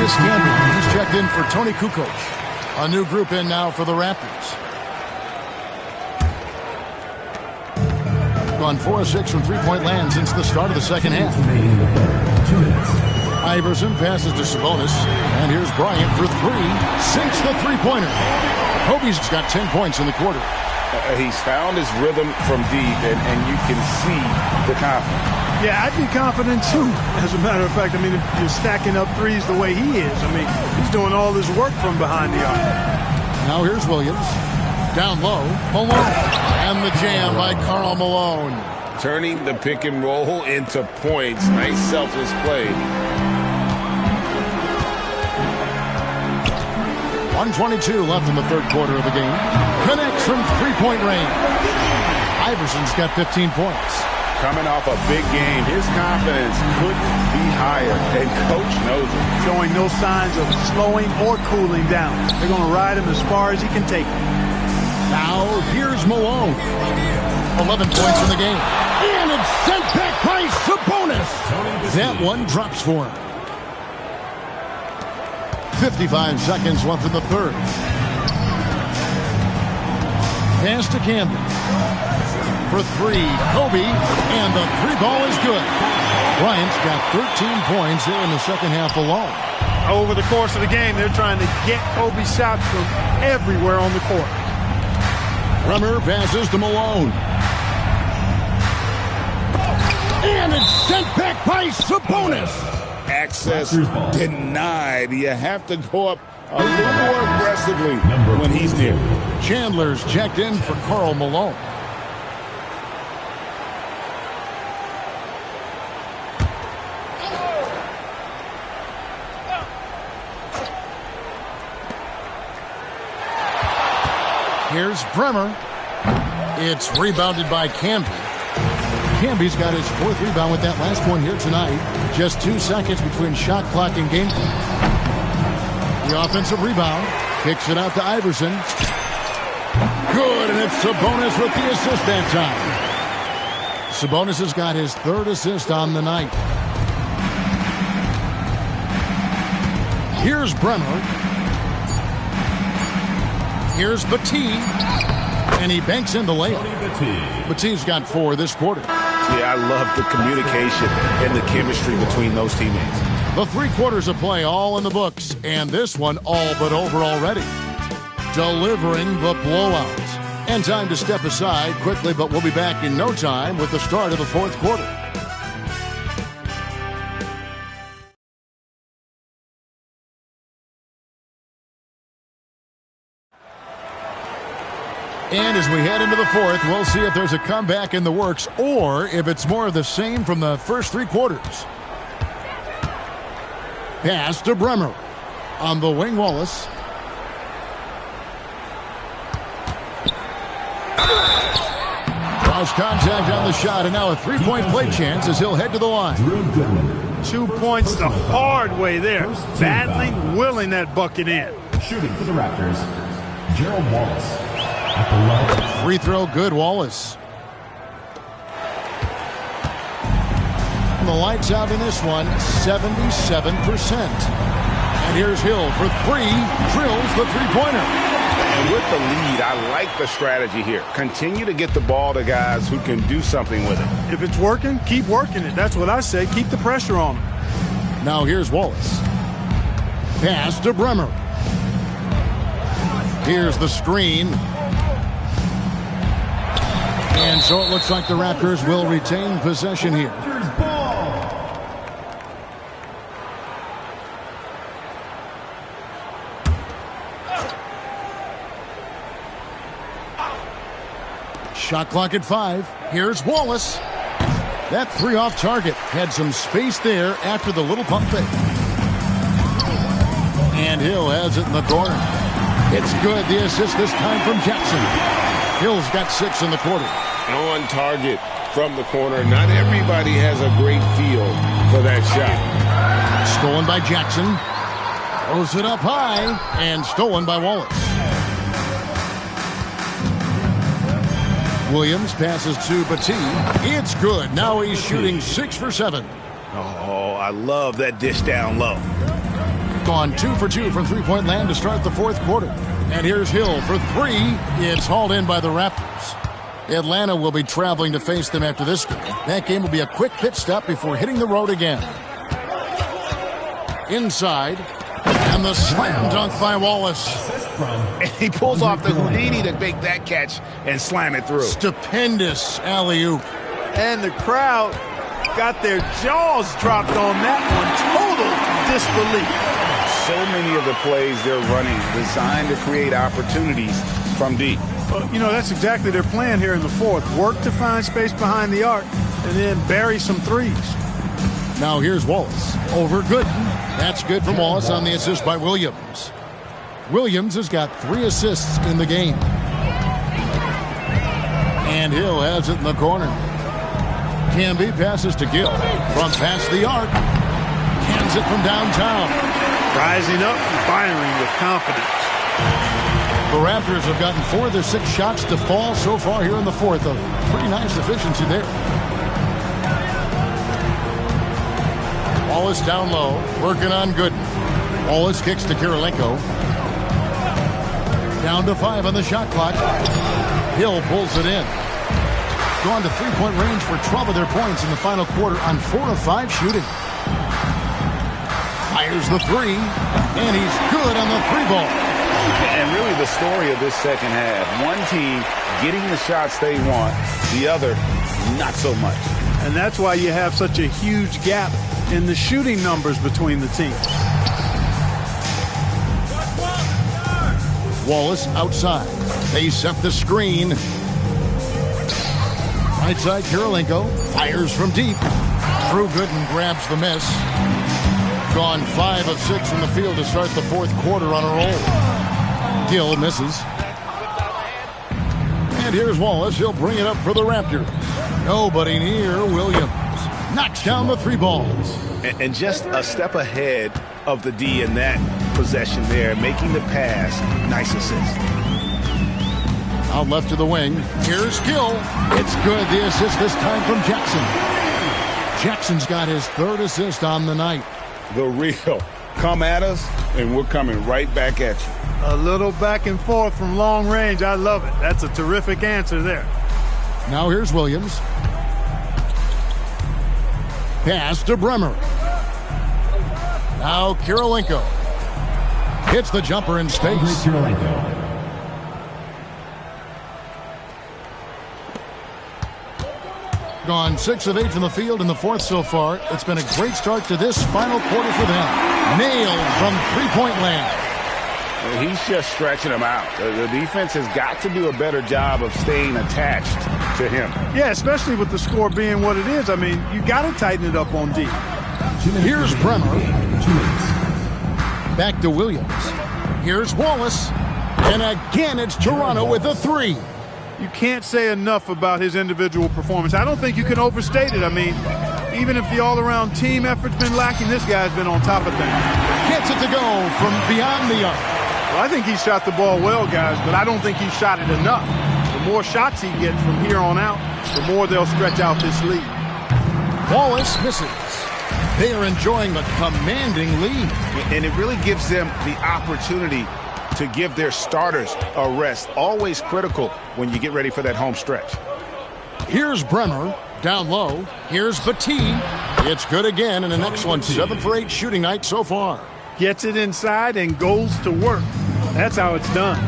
He's checked in for Tony Kukoc. A new group in now for the Raptors. Gone 4 of 6 from 3-point land since the start of the second half. Iverson passes to Sabonis. And here's Bryant for 3. Sinks the 3-pointer. Kobe's got 10 points in the quarter. He's found his rhythm from deep, and you can see the confidence. Yeah, I'd be confident, too. As a matter of fact, I mean, if you're stacking up threes the way he is, I mean, he's doing all his work from behind the arc. Now here's Williams. Down low, Malone. And the jam by Karl Malone. Turning the pick and roll into points. Nice selfless play. 1:22 left in the third quarter of the game. Connects from 3-point range. Iverson's got 15 points. Coming off a big game, his confidence couldn't be higher, and Coach knows it. Showing no signs of slowing or cooling down. They're going to ride him as far as he can take him. Now, here's Malone. 11 points in the game. And it's sent back by Sabonis. That one drops for him. 55 seconds left in the third. Pass to Camden. for three. Kobe, and the three ball is good. Bryant's got 13 points here in the second half alone. Over the course of the game, they're trying to get Kobe shots from everywhere on the court. Bremer passes to Malone. And it's sent back by Sabonis. Access denied. You have to go up a little more aggressively when he's near. Chandler's checked in for Karl Malone. Here's Bremer. It's rebounded by Camby. Camby's got his fourth rebound with that last one here tonight. Just 2 seconds between shot clock and game clock. The offensive rebound. Kicks it out to Iverson. Good, and it's Sabonis with the assist that time. Sabonis has got his third assist on the night. Here's Bremer. Here's Battie, and he banks in the layup. Battie's got 4 this quarter. Yeah, I love the communication and the chemistry between those teammates. The 3 quarters of play all in the books, and this one all but over already. Delivering the blowout. And time to step aside quickly, but we'll be back in no time with the start of the fourth quarter. And as we head into the fourth, we'll see if there's a comeback in the works or if it's more of the same from the first 3 quarters. Pass to Bremer. On the wing, Wallace. Cross contact on the shot, and now a 3-point play chance as he'll head to the line. 2 points the hard way there. Battling, willing that bucket in. Shooting for the Raptors, Gerald Wallace. Free throw good, Wallace. And the lights out in this one, 77%. And here's Hill for 3, drills the three-pointer. And with the lead, I like the strategy here. Continue to get the ball to guys who can do something with it. If it's working, keep working it. That's what I say. Keep the pressure on them. Now here's Wallace. Pass to Bremer. Here's the screen. And so it looks like the Raptors will retain possession here. Shot clock at 5. Here's Wallace. That 3 off target. Had some space there after the little pump fake. And Hill has it in the corner. It's good. The assist this time from Jackson. Hill's got 6 in the quarter. On target from the corner. Not everybody has a great feel for that shot. Stolen by Jackson. Throws it up high. And stolen by Wallace. Williams passes to Battie. It's good. Now he's shooting 6 for 7. Oh, I love that dish down low. Gone 2 for 2 from three-point land to start the fourth quarter. And here's Hill for 3. It's hauled in by the Raptors. Atlanta will be traveling to face them after this game. That game will be a quick pit stop before hitting the road again. Inside. And the slam dunk by Wallace. And he pulls off the Houdini to make that catch and slam it through. Stupendous alley-oop. And the crowd got their jaws dropped on that one. Total disbelief. So many of the plays they're running designed to create opportunities from deep. You know, that's exactly their plan here in the fourth. Work to find space behind the arc and then bury some threes. Now here's Wallace over Gooden. That's good from Wallace on the assist by Williams. Williams has got 3 assists in the game. And Hill has it in the corner. Camby passes to Gill. From past the arc. Cans it from downtown. Rising up and firing with confidence. The Raptors have gotten 4 of their 6 shots to fall so far here in the fourth. A pretty nice efficiency there. Wallace down low, working on Gooden. Wallace kicks to Kirilenko. Down to 5 on the shot clock. Hill pulls it in. gone to three-point range for 12 of their points in the final quarter on 4 of 5 shooting. Fires the three, and he's good on the three ball. And really the story of this second half, one team getting the shots they want, the other not so much. And that's why you have such a huge gap in the shooting numbers between the teams. Wallace outside. They set the screen. Right side, Kirilenko fires from deep. Drew Gooden grabs the miss. Gone 5 of 6 from the field to start the fourth quarter on a roll. Gill misses. And here's Wallace. He'll bring it up for the Raptors. Nobody near Williams. Knocks down the three balls. And just a step ahead of the D in that possession there, making the pass. Nice assist. Out left to the wing. Here's Gill. It's good. The assist this time from Jackson. Jackson's got his third assist on the night. The real. Come at us, and we're coming right back at you. A little back and forth from long range. I love it. That's a terrific answer there. Now here's Williams. Pass to Bremer. Now Kirilenko. Hits the jumper in space. Gone 6 of 8 from the field in the fourth so far. It's been a great start to this final quarter for them. Nailed from three-point land. He's just stretching them out. The defense has got to do a better job of staying attached to him. Yeah, especially with the score being what it is. I mean, you got to tighten it up on D. Here's Bremer. Back to Williams. Here's Wallace. And again, it's Toronto with a three. You can't say enough about his individual performance. I don't think you can overstate it. I mean, even if the all-around team effort's been lacking, this guy's been on top of things. Gets it to go from beyond the arc. Well, I think he shot the ball well, guys, but I don't think he shot it enough. The more shots he gets from here on out, the more they'll stretch out this lead. Wallace misses. They are enjoying a commanding lead. And it really gives them the opportunity to give their starters a rest. Always critical when you get ready for that home stretch. Here's Bremer. Down low. Here's Batie. It's good again, and the next one 7 for 8 shooting night so far. Gets it inside and goes to work. That's how it's done.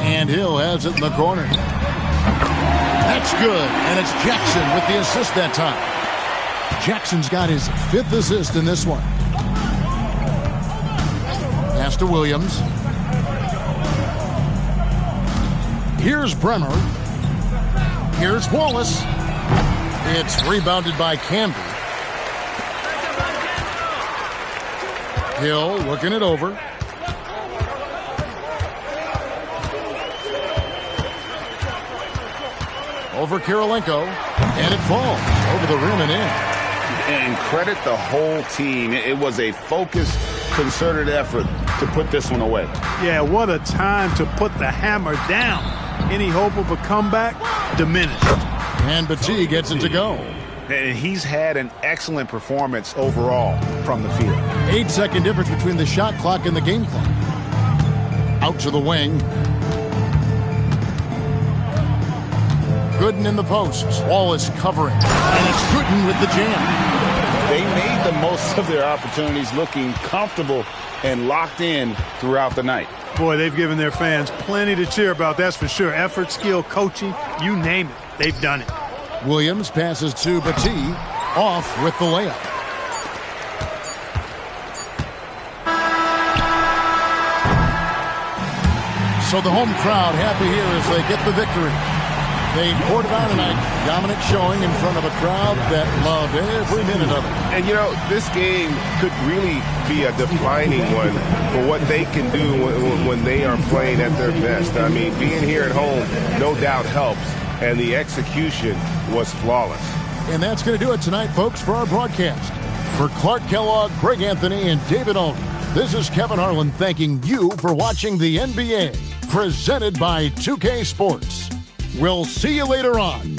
And Hill has it in the corner. That's good, and it's Jackson with the assist that time. Jackson's got his 5th assist in this one. Pass to Williams. Here's Bremer. Here's Wallace. It's rebounded by Camby. Hill looking it over. Over Kirilenko. And it falls over the rim and in. And credit the whole team. It was a focused, concerted effort to put this one away. Yeah, what a time to put the hammer down. Any hope of a comeback? Diminished. And Batie gets it to go. And he's had an excellent performance overall from the field. 8-second difference between the shot clock and the game clock. Out to the wing. Gooden in the post. Wallace covering. And it's Gooden with the jam. They made the most of their opportunities, looking comfortable and locked in throughout the night. Boy, they've given their fans plenty to cheer about, that's for sure. Effort, skill, coaching, you name it. They've done it. Williams passes to Batie. Off with the layup. So the home crowd happy here as they get the victory. They poured it on tonight. Dominant showing in front of a crowd that loved every minute of it. And, you know, this game could really be a defining one for what they can do when they are playing at their best. I mean, being here at home no doubt helps, and the execution was flawless. And that's going to do it tonight, folks, for our broadcast. For Clark Kellogg, Greg Anthony, and David Alden, this is Kevin Harlan thanking you for watching the NBA, presented by 2K Sports. We'll see you later on.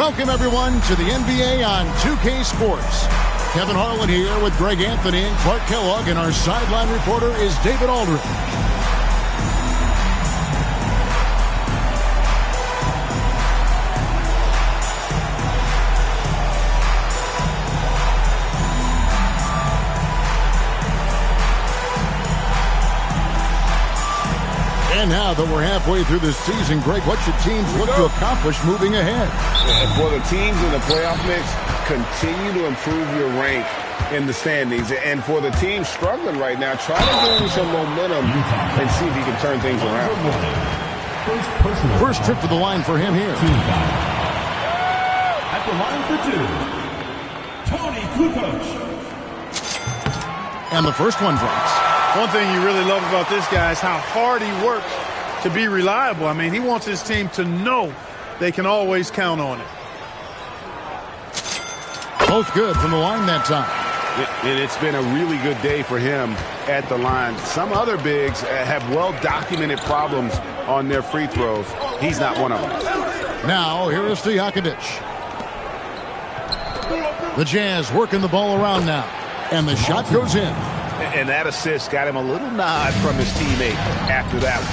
Welcome, everyone, to the NBA on 2K Sports. Kevin Harlan here with Greg Anthony and Clark Kellogg, and our sideline reporter is David Aldridge. And now that we're halfway through the season, Greg, what should teams look to accomplish moving ahead? For the teams in the playoff mix, continue to improve your rank in the standings. And for the team struggling right now, try to gain some momentum and see if you can turn things around. First trip to the line for him here. At the line for two, Tony Kukoc. And the first one drops. One thing you really love about this guy is how hard he works to be reliable. I mean, he wants his team to know they can always count on it. Both good from the line that time. And it's been a really good day for him at the line. Some other bigs have well-documented problems on their free throws. He's not one of them. Now, here is Stojakovic. The Jazz working the ball around now. And the shot goes in. And that assist got him a little nod from his teammate after that one.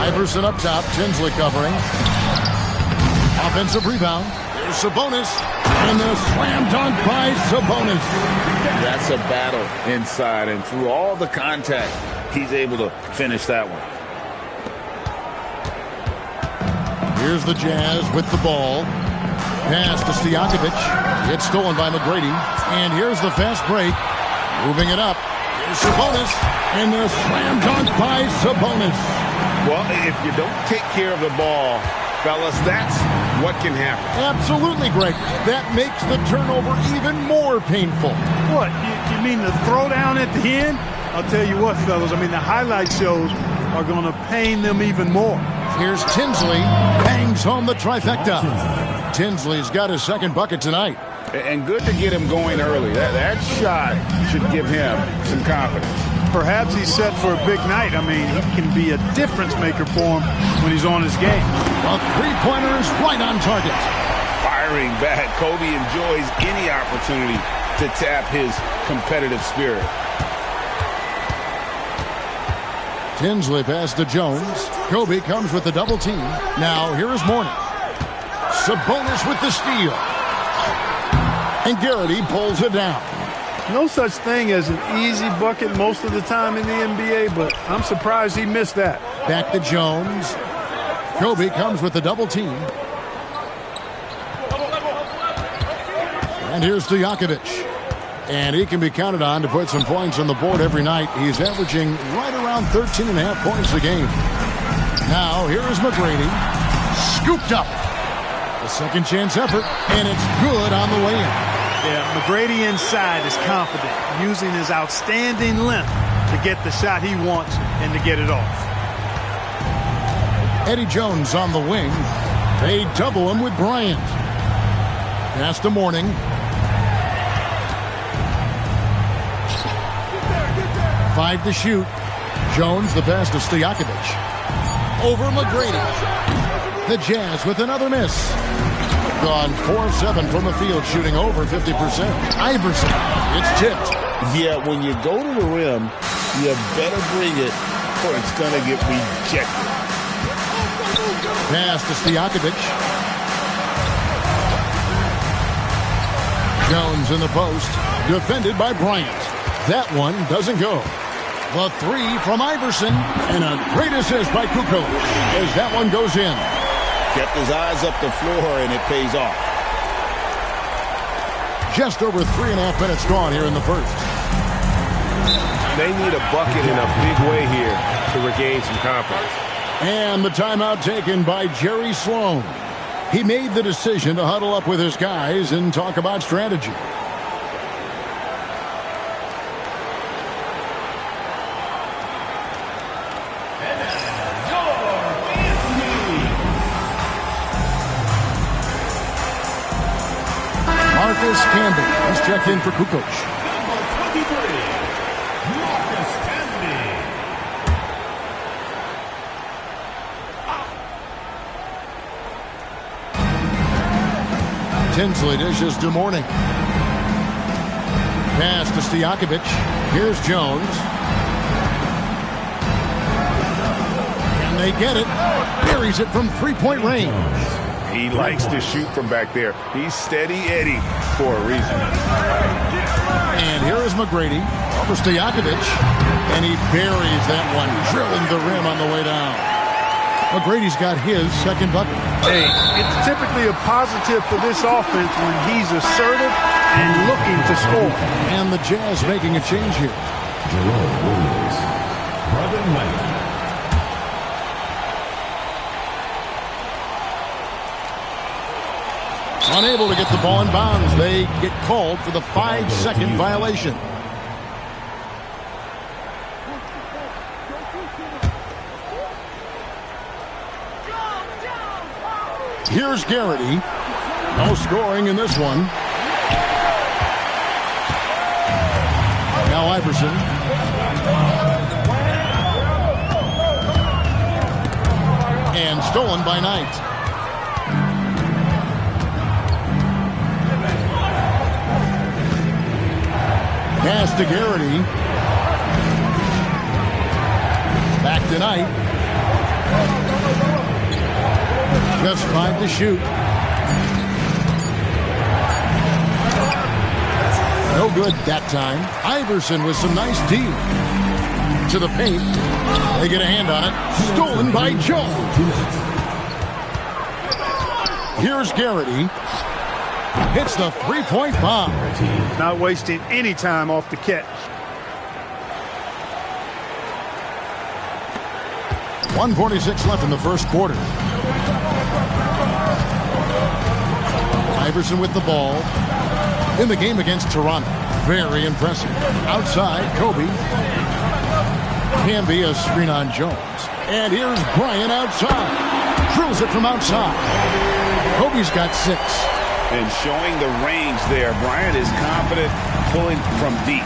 Iverson up top, Tinsley covering. Offensive rebound. There's Sabonis. And the slam dunk by Sabonis. That's a battle inside, and through all the contact, he's able to finish that one. Here's the Jazz with the ball. Pass to Stojakovic. It's stolen by McGrady. And here's the fast break. Moving it up. Here's Sabonis. And the slam dunk by Sabonis. Well, if you don't take care of the ball, fellas, that's what can happen. Absolutely, Greg. That makes the turnover even more painful. What, you mean the throwdown at the end? I'll tell you what, fellas, I mean, the highlight shows are going to pain them even more. Here's Tinsley. Bangs home the trifecta. Tinsley's got his second bucket tonight. And good to get him going early. That shot should give him some confidence. Perhaps he's set for a big night. I mean, he can be a difference maker for him when he's on his game. A three-pointer is right on target. Firing back. Kobe enjoys any opportunity to tap his competitive spirit. Tinsley pass to Jones. Kobe comes with the double team. Now here is Mourning. Sabonis with the steal. And Garrity pulls it down. No such thing as an easy bucket most of the time in the NBA, but I'm surprised he missed that. Back to Jones. Kobe comes with the double team. And here's Stojakovic. And he can be counted on to put some points on the board every night. He's averaging right around 13.5 points a game. Now, here is McGrady. Scooped up. A second chance effort, and it's good on the way in. Yeah, McGrady inside is confident, using his outstanding length to get the shot he wants and to get it off. Eddie Jones on the wing. They double him with Bryant. Pass to Mourning. Five to shoot. Jones the pass to Stojakovic. Over McGrady. The Jazz with another miss. Gone 4-7 from the field, shooting over 50%. Iverson. It's tipped. Yeah, when you go to the rim, you better bring it or it's going to get rejected. Pass to Stojakovic. Jones in the post. Defended by Bryant. That one doesn't go. The three from Iverson. And a great assist by Kukoc as that one goes in. Kept his eyes up the floor, and it pays off. Just over 3.5 minutes gone here in the first. They need a bucket in a big way here to regain some confidence. And the timeout taken by Jerry Sloan. He made the decision to huddle up with his guys and talk about strategy. Marcus Camby has checked in for Kukoc. Number 23, Marcus Camby. Tinsley dishes to Morning. Pass to Stojakovic. Here's Jones. And they get it. Buries it from three-point range. He likes to shoot from back there. He's steady Eddie for a reason. And here is McGrady over Stojakovic. And he buries that one, drilling the rim on the way down. McGrady's got his second bucket. Hey, it's typically a positive for this offense when he's assertive and looking to score. And the Jazz making a change here. Jerome Williams. Brother Knight. Unable to get the ball in bounds. They get called for the 5-second violation. Here's Garrity. No scoring in this one. Now Iverson. And stolen by Knight. Pass to Garrity. Back to Knight. Just 5 to shoot. No good that time. Iverson with some nice D. To the paint. They get a hand on it. Stolen by Jones. Here's Garrity. Hits the three-point bomb. Not wasting any time off the catch. 1:46 left in the first quarter. Iverson with the ball in the game against Toronto. Very impressive. Outside, Kobe. Can be a screen on Jones. And here's Bryant outside. Drills it from outside. Kobe's got 6. And showing the range there. Bryant is confident pulling from deep.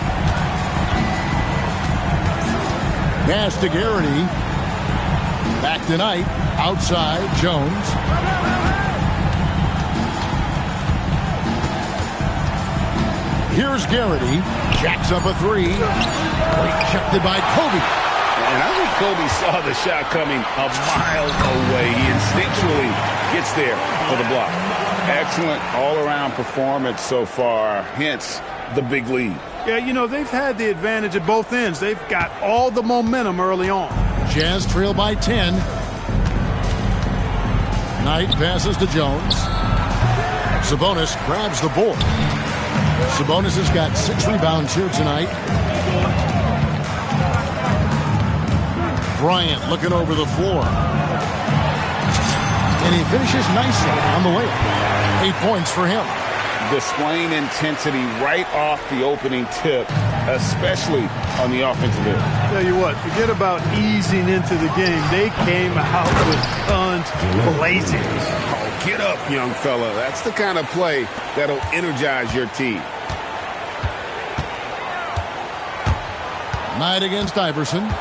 Pass to Garrity. Back to Knight. Outside, Jones. Here's Garrity. Jacks up a 3. Rejected by Kobe. And I think Kobe saw the shot coming a mile away. He instinctually gets there for the block. Excellent all-around performance so far, hence the big lead. Yeah, you know, they've had the advantage at both ends. They've got all the momentum early on. Jazz trail by 10. Knight passes to Jones. Sabonis grabs the board. Sabonis has got 6 rebounds here tonight. Bryant looking over the floor. And he finishes nicely on the way. 8 points for him. Displaying intensity right off the opening tip, especially on the offensive end. Tell you what, forget about easing into the game. They came out with guns blazing. Oh, get up, young fella. That's the kind of play that'll energize your team. Knight against Iverson. And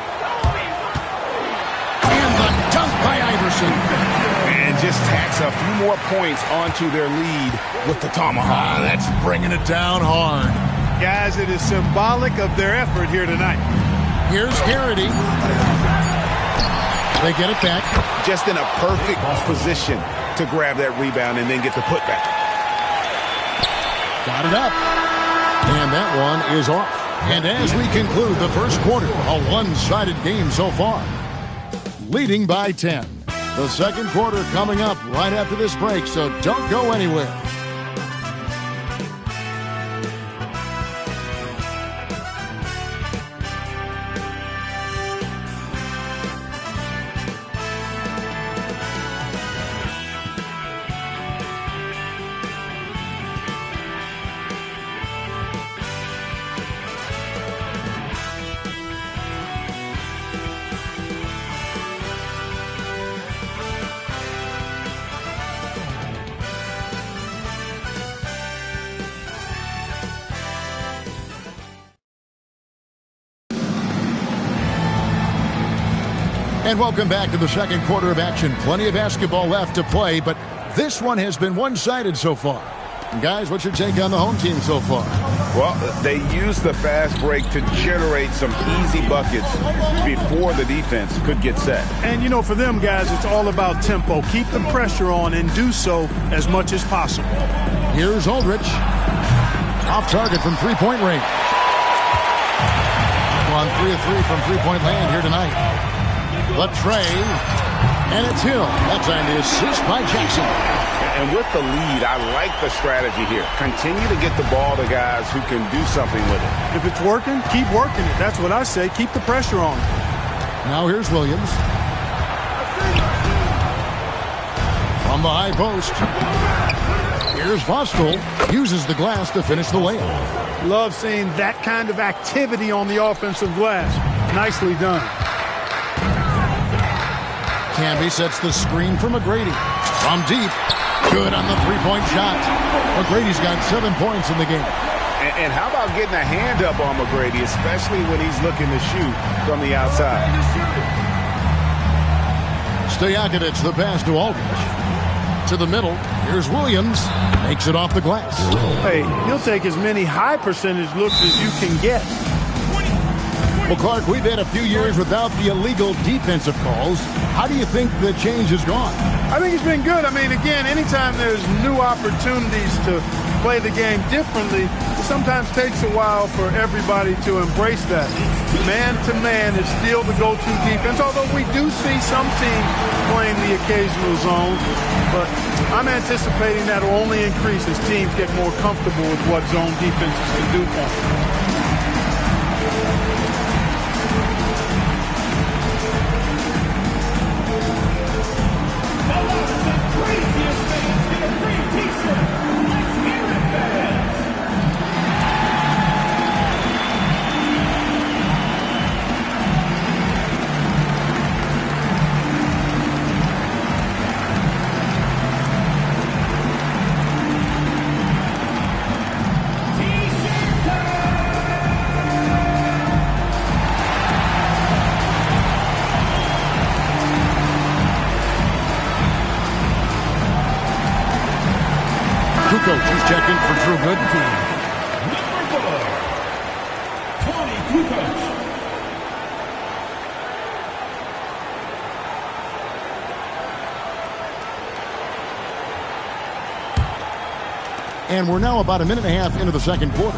the dunk by Iverson. And just tacks a few more points onto their lead with the tomahawk. That's bringing it down hard. Guys, it is symbolic of their effort here tonight. Here's Garrity. They get it back. Just in a perfect position to grab that rebound and then get the putback. Got it up. And that one is off. And as we conclude the first quarter, a one-sided game so far. Leading by 10. The second quarter coming up right after this break, so don't go anywhere. And welcome back to the second quarter of action. Plenty of basketball left to play, but this one has been one-sided so far. Guys, what's your take on the home team so far? Well, they use the fast break to generate some easy buckets before the defense could get set. And, you know, for them guys, it's all about tempo. Keep the pressure on and do so as much as possible. Here's Aldrich. Off target from three-point range. On 3 of 3 from three-point land here tonight. The tray. And it's Hill. That time the assist by Jackson. And with the lead, I like the strategy here. Continue to get the ball to guys who can do something with it. If it's working, keep working it. That's what I say. Keep the pressure on. Now here's Williams. From the high post. Here's Vostel. Uses the glass to finish the layup. Love seeing that kind of activity on the offensive glass. Nicely done. Camby sets the screen for McGrady. From deep. Good on the three-point shot. McGrady's got 7 points in the game. And how about getting a hand up on McGrady, especially when he's looking to shoot from the outside? Stojakovic, the pass to Aldridge. To the middle. Here's Williams. Makes it off the glass. Hey, he'll take as many high percentage looks as you can get. Well, Clark, we've had a few years without the illegal defensive calls. How do you think the change has gone? I think it's been good. I mean, again, anytime there's new opportunities to play the game differently, it sometimes takes a while for everybody to embrace that. Man-to-man is still the go-to defense, although we do see some teams playing the occasional zone. But I'm anticipating that will only increase as teams get more comfortable with what zone defenses can do for them. Coach is checking for Drew Good. Number 4, Tony Kukoc. And we're now about a minute and a half into the second quarter.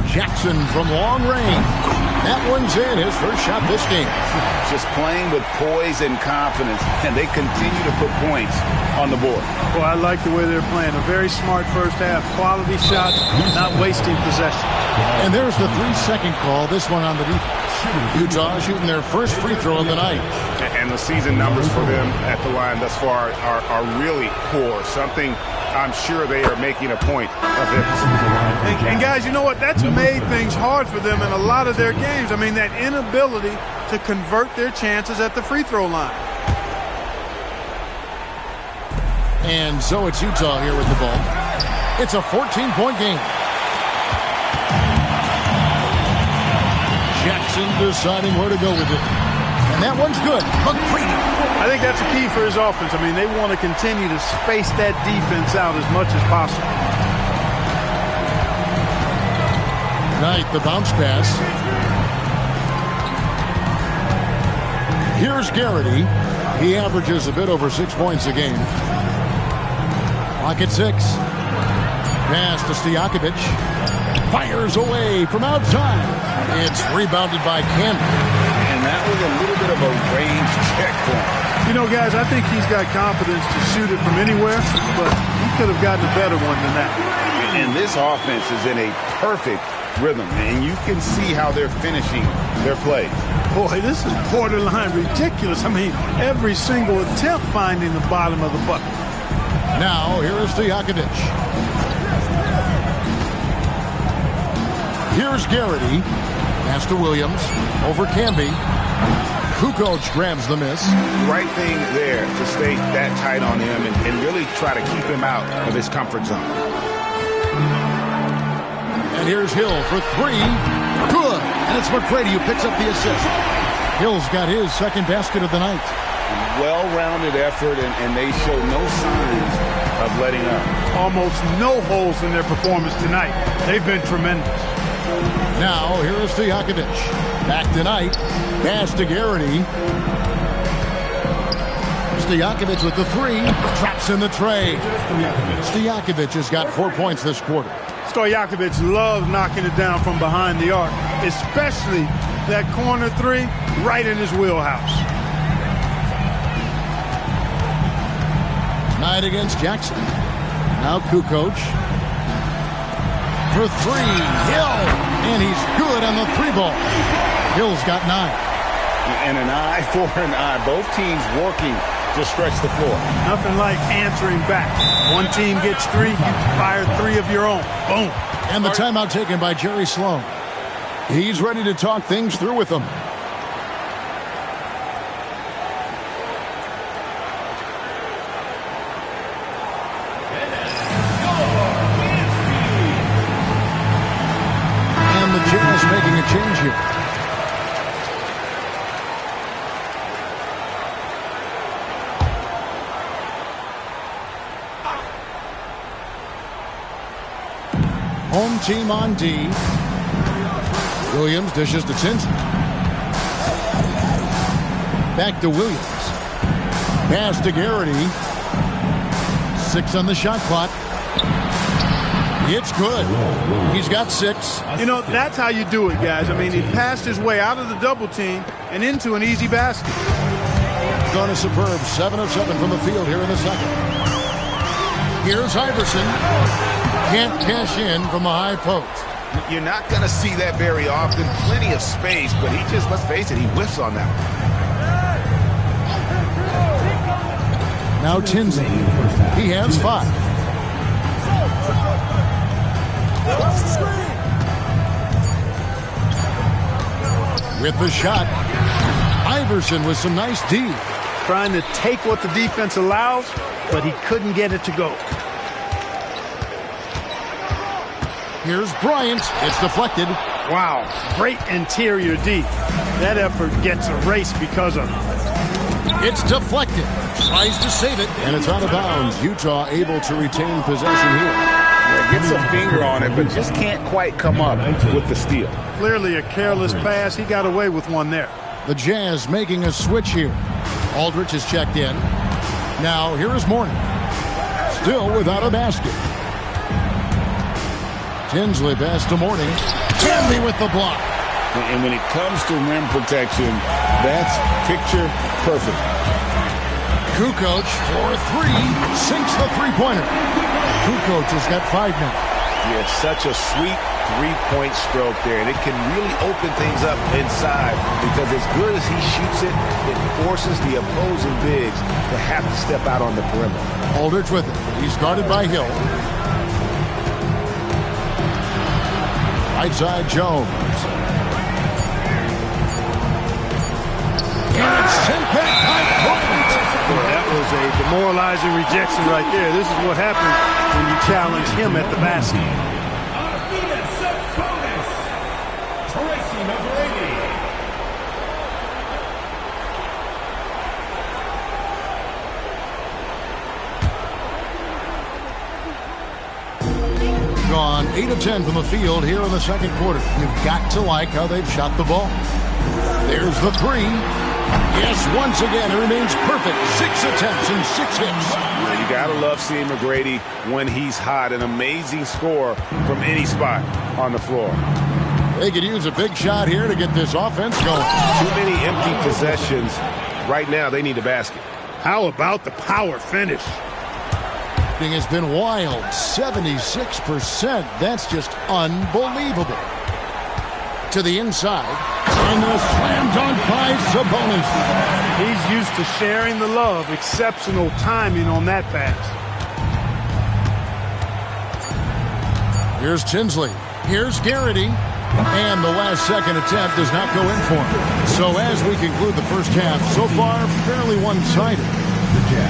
Jackson from long range. That one's in, his first shot this game. Just playing with poise and confidence, and they continue to put points on the board. Well, I like the way they're playing. A very smart first half. Quality shots, not wasting possession. And there's the 3-second call, this one on the defense. Utah shooting their first free throw of the night. And the season numbers for them at the line thus far are really poor. Something I'm sure they are making a point of emphasis. And guys, you know what? That's made things hard for them in a lot of their games. I mean, that inability to convert their chances at the free throw line. And so it's Utah here with the ball. It's a 14-point game. Jackson deciding where to go with it. And that one's good. McGrady. I think that's a key for his offense. I mean, they want to continue to space that defense out as much as possible. Knight, the bounce pass. Here's Garrity. He averages a bit over 6 points a game. Clock at 6. Pass to Stojakovic. Fires away from outside. It's rebounded by Camby. And that was a little bit of a range check for him. You know, guys, I think he's got confidence to shoot it from anywhere, but he could have gotten a better one than that. And this offense is in a perfect rhythm, and you can see how they're finishing their plays. Boy, this is borderline ridiculous. I mean, every single attempt finding the bottom of the bucket. Now, here is Stojakovic. Here's Garrity. Pass to Williams. Over Camby. Kukoc grabs the miss. Right thing there to stay that tight on him and really try to keep him out of his comfort zone. And here's Hill for 3. Good. And it's McGrady who picks up the assist. Hill's got his second basket of the night. Well-rounded effort, and they show no signs of letting up. Almost no holes in their performance tonight. They've been tremendous. Now, here is Stojakovic. Back tonight, pass to Garrity. Stojakovic with the three. Drops in the tray. Stojakovic has got 4 points this quarter. Stojakovic loves knocking it down from behind the arc, especially that corner three right in his wheelhouse. Knight against Jackson. Now Kukoc. For three, Hill. And he's good on the three ball. Hill's got 9. And an eye for an eye. Both teams working to stretch the floor. Nothing like answering back. One team gets 3, you fire 3 of your own. Boom. And the timeout taken by Jerry Sloan. He's ready to talk things through with them. And the Jazz making a change here. Home team on D. Williams dishes to Tinsley. Back to Williams. Pass to Garrity. 6 on the shot clock. It's good. He's got 6. You know, that's how you do it, guys. I mean, he passed his way out of the double team and into an easy basket. Going to superb. 7 of 7 from the field here in the second. Here's Iverson. Can't cash in from the high post. You're not going to see that very often. Plenty of space, but he just, let's face it, he whiffs on that one. Now Tinsley. He has 5. With the shot. Iverson with some nice D. Trying to take what the defense allows, but he couldn't get it to go. Here's Bryant. It's deflected. Wow, great interior D. That effort gets erased because of it. It's deflected. Tries to save it, and it's out of bounds. Utah able to retain possession here. Yeah, gets a finger on it, but just can't quite come up with the steal. Clearly a careless pass. He got away with one there. The Jazz making a switch here. Aldridge is checked in. Now, here is Mourning. Still without a basket. Tinsley pass to Mourning. Tandy with the block. And when it comes to rim protection, that's picture perfect. Kukoc for 3. Sinks the three-pointer. Kukoc has got 5 now. Yeah, it's such a sweet three-point stroke there, and it can really open things up inside because as good as he shoots it, it forces the opposing bigs to have to step out on the perimeter. Aldridge with it. He's guarded by Hill. Right side, Jones. And it's sent back by Bryant. That was a demoralizing rejection right there. This is what happens when you challenge him at the basket. Gone 8 of 10 from the field here in the second quarter. You've got to like how they've shot the ball. There's the 3. Yes, once again, it remains perfect. 6 attempts and 6 hits. You gotta love seeing McGrady when he's hot. An amazing score from any spot on the floor. They could use a big shot here to get this offense going. Too many empty possessions. Right now, they need a basket. How about the power finish? Has been wild. 76%. That's just unbelievable. To the inside. And the slam dunk by Sabonis. He's used to sharing the love. Exceptional timing on that pass. Here's Tinsley. Here's Garrity. And the last second attempt does not go in for him. So as we conclude the first half, so far fairly one-sided.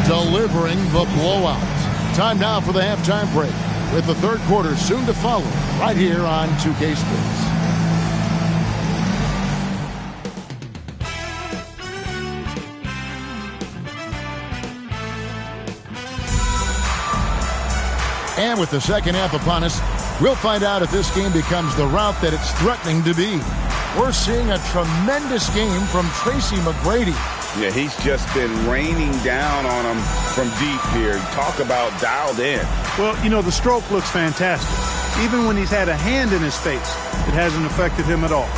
Delivering the blowout. Time now for the halftime break, with the third quarter soon to follow, right here on 2K Sports. And with the second half upon us, we'll find out if this game becomes the rout that it's threatening to be. We're seeing a tremendous game from Tracy McGrady. Yeah, he's just been raining down on him from deep here. Talk about dialed in. Well, you know, the stroke looks fantastic. Even when he's had a hand in his face, it hasn't affected him at all.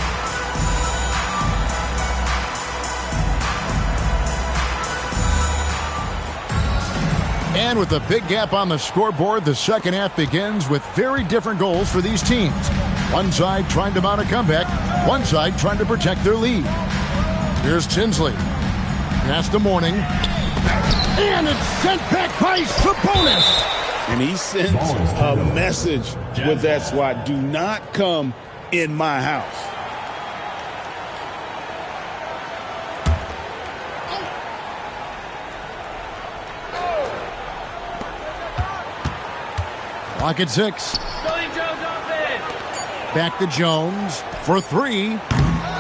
And with a big gap on the scoreboard, the second half begins with very different goals for these teams. One side trying to mount a comeback, one side trying to protect their lead. Here's Tinsley. Pass to Morning. And it's sent back by Sabonis. And he sends a message with that swat. Do not come in my house. Clock at 6. Back to Jones for 3.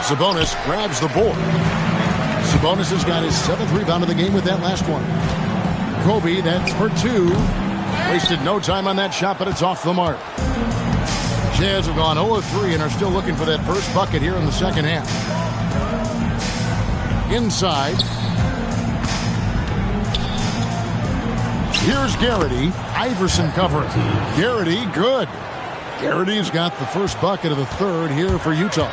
Sabonis grabs the board. Sabonis has got his 7th rebound of the game with that last one. Kobe, that's for 2. Wasted no time on that shot, but it's off the mark. Jazz have gone 0-3 and are still looking for that first bucket here in the second half. Inside. Here's Garrity. Iverson covering. Garrity, good. Garrity's got the first bucket of the third here for Utah.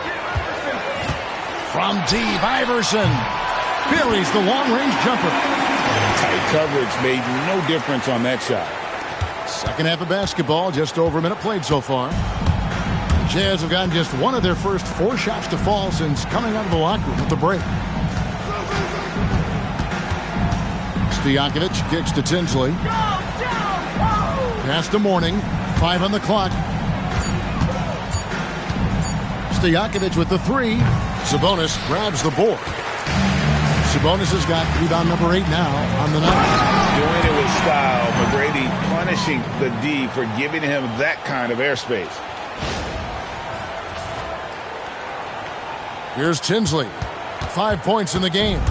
From deep, Iverson buries the long-range jumper. Tight coverage made no difference on that shot. Second half of basketball, just over a minute played so far. The Jazz have gotten just one of their first 4 shots to fall since coming out of the locker room at the break. Stojakovic kicks to Tinsley. Pass to Morning. 5 on the clock. Stojakovic with the 3. Sabonis grabs the board. Sabonis has got rebound number 8 now on the night. Doing it with style. McGrady punishing the D for giving him that kind of airspace. Here's Tinsley. 5 points in the game.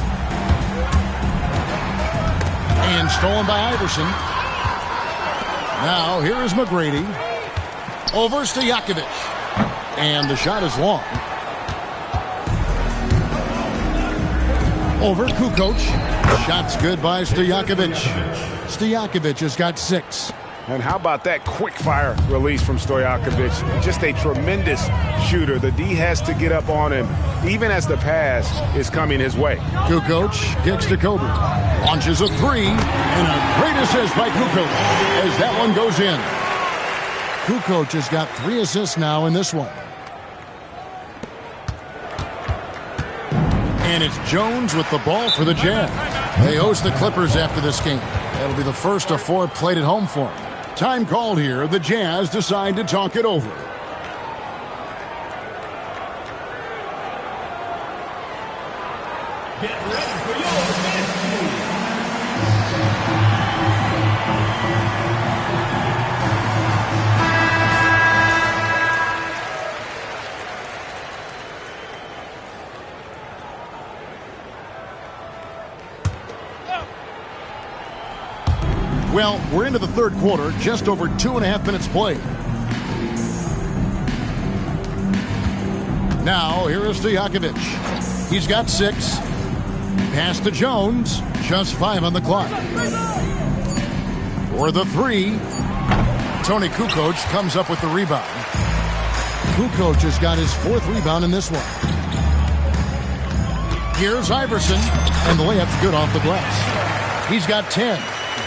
And stolen by Iverson. Now here is McGrady. Over Stojakovic. And the shot is long. Over Kukoc. Shot's good by Stojakovic. Stojakovic has got 6. And how about that quick fire release from Stojakovic? Just a tremendous shooter. The D has to get up on him, even as the pass is coming his way. Kukoc kicks to Kobe. Launches a 3. And a great assist by Kukoc as that one goes in. Kukoc has got 3 assists now in this one. And it's Jones with the ball for the Jazz. They host the Clippers after this game. That'll be the first of 4 played at home for them. Time called here. The Jazz decide to talk it over. Get ready for your next move. Well, we're into the third quarter, just over 2.5 minutes played. Now, here is Stojakovic. He's got 6. Pass to Jones. Just 5 on the clock. For the 3. Tony Kukoc comes up with the rebound. Kukoc has got his 4th rebound in this one. Here's Iverson. And the layup's good off the glass. He's got 10.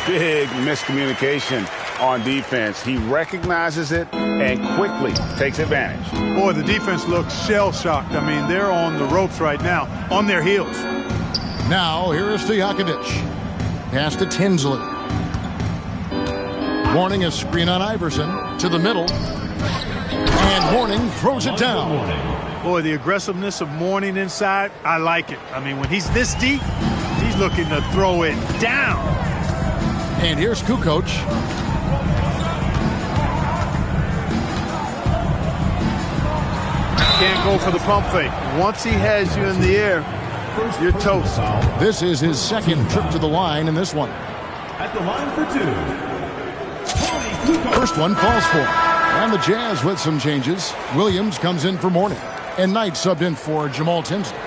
Big miscommunication on defense. He recognizes it and quickly takes advantage. Boy, the defense looks shell-shocked. I mean, they're on the ropes right now, on their heels. Now, here is Stojakovic. Pass to Tinsley. Morning a screen on Iverson to the middle. And Morning throws it down. Boy, the aggressiveness of Morning inside, I like it. I mean, when he's this deep, he's looking to throw it down. And here's Kukoc. Can't go for the pump fake. Once he has you in the air, you're toast. This is his 2nd trip to the line in this one. At the line for 2, Tony First one falls for him. And the Jazz with some changes. Williams comes in for Mourning. And Knight subbed in for Jamal Tinsley.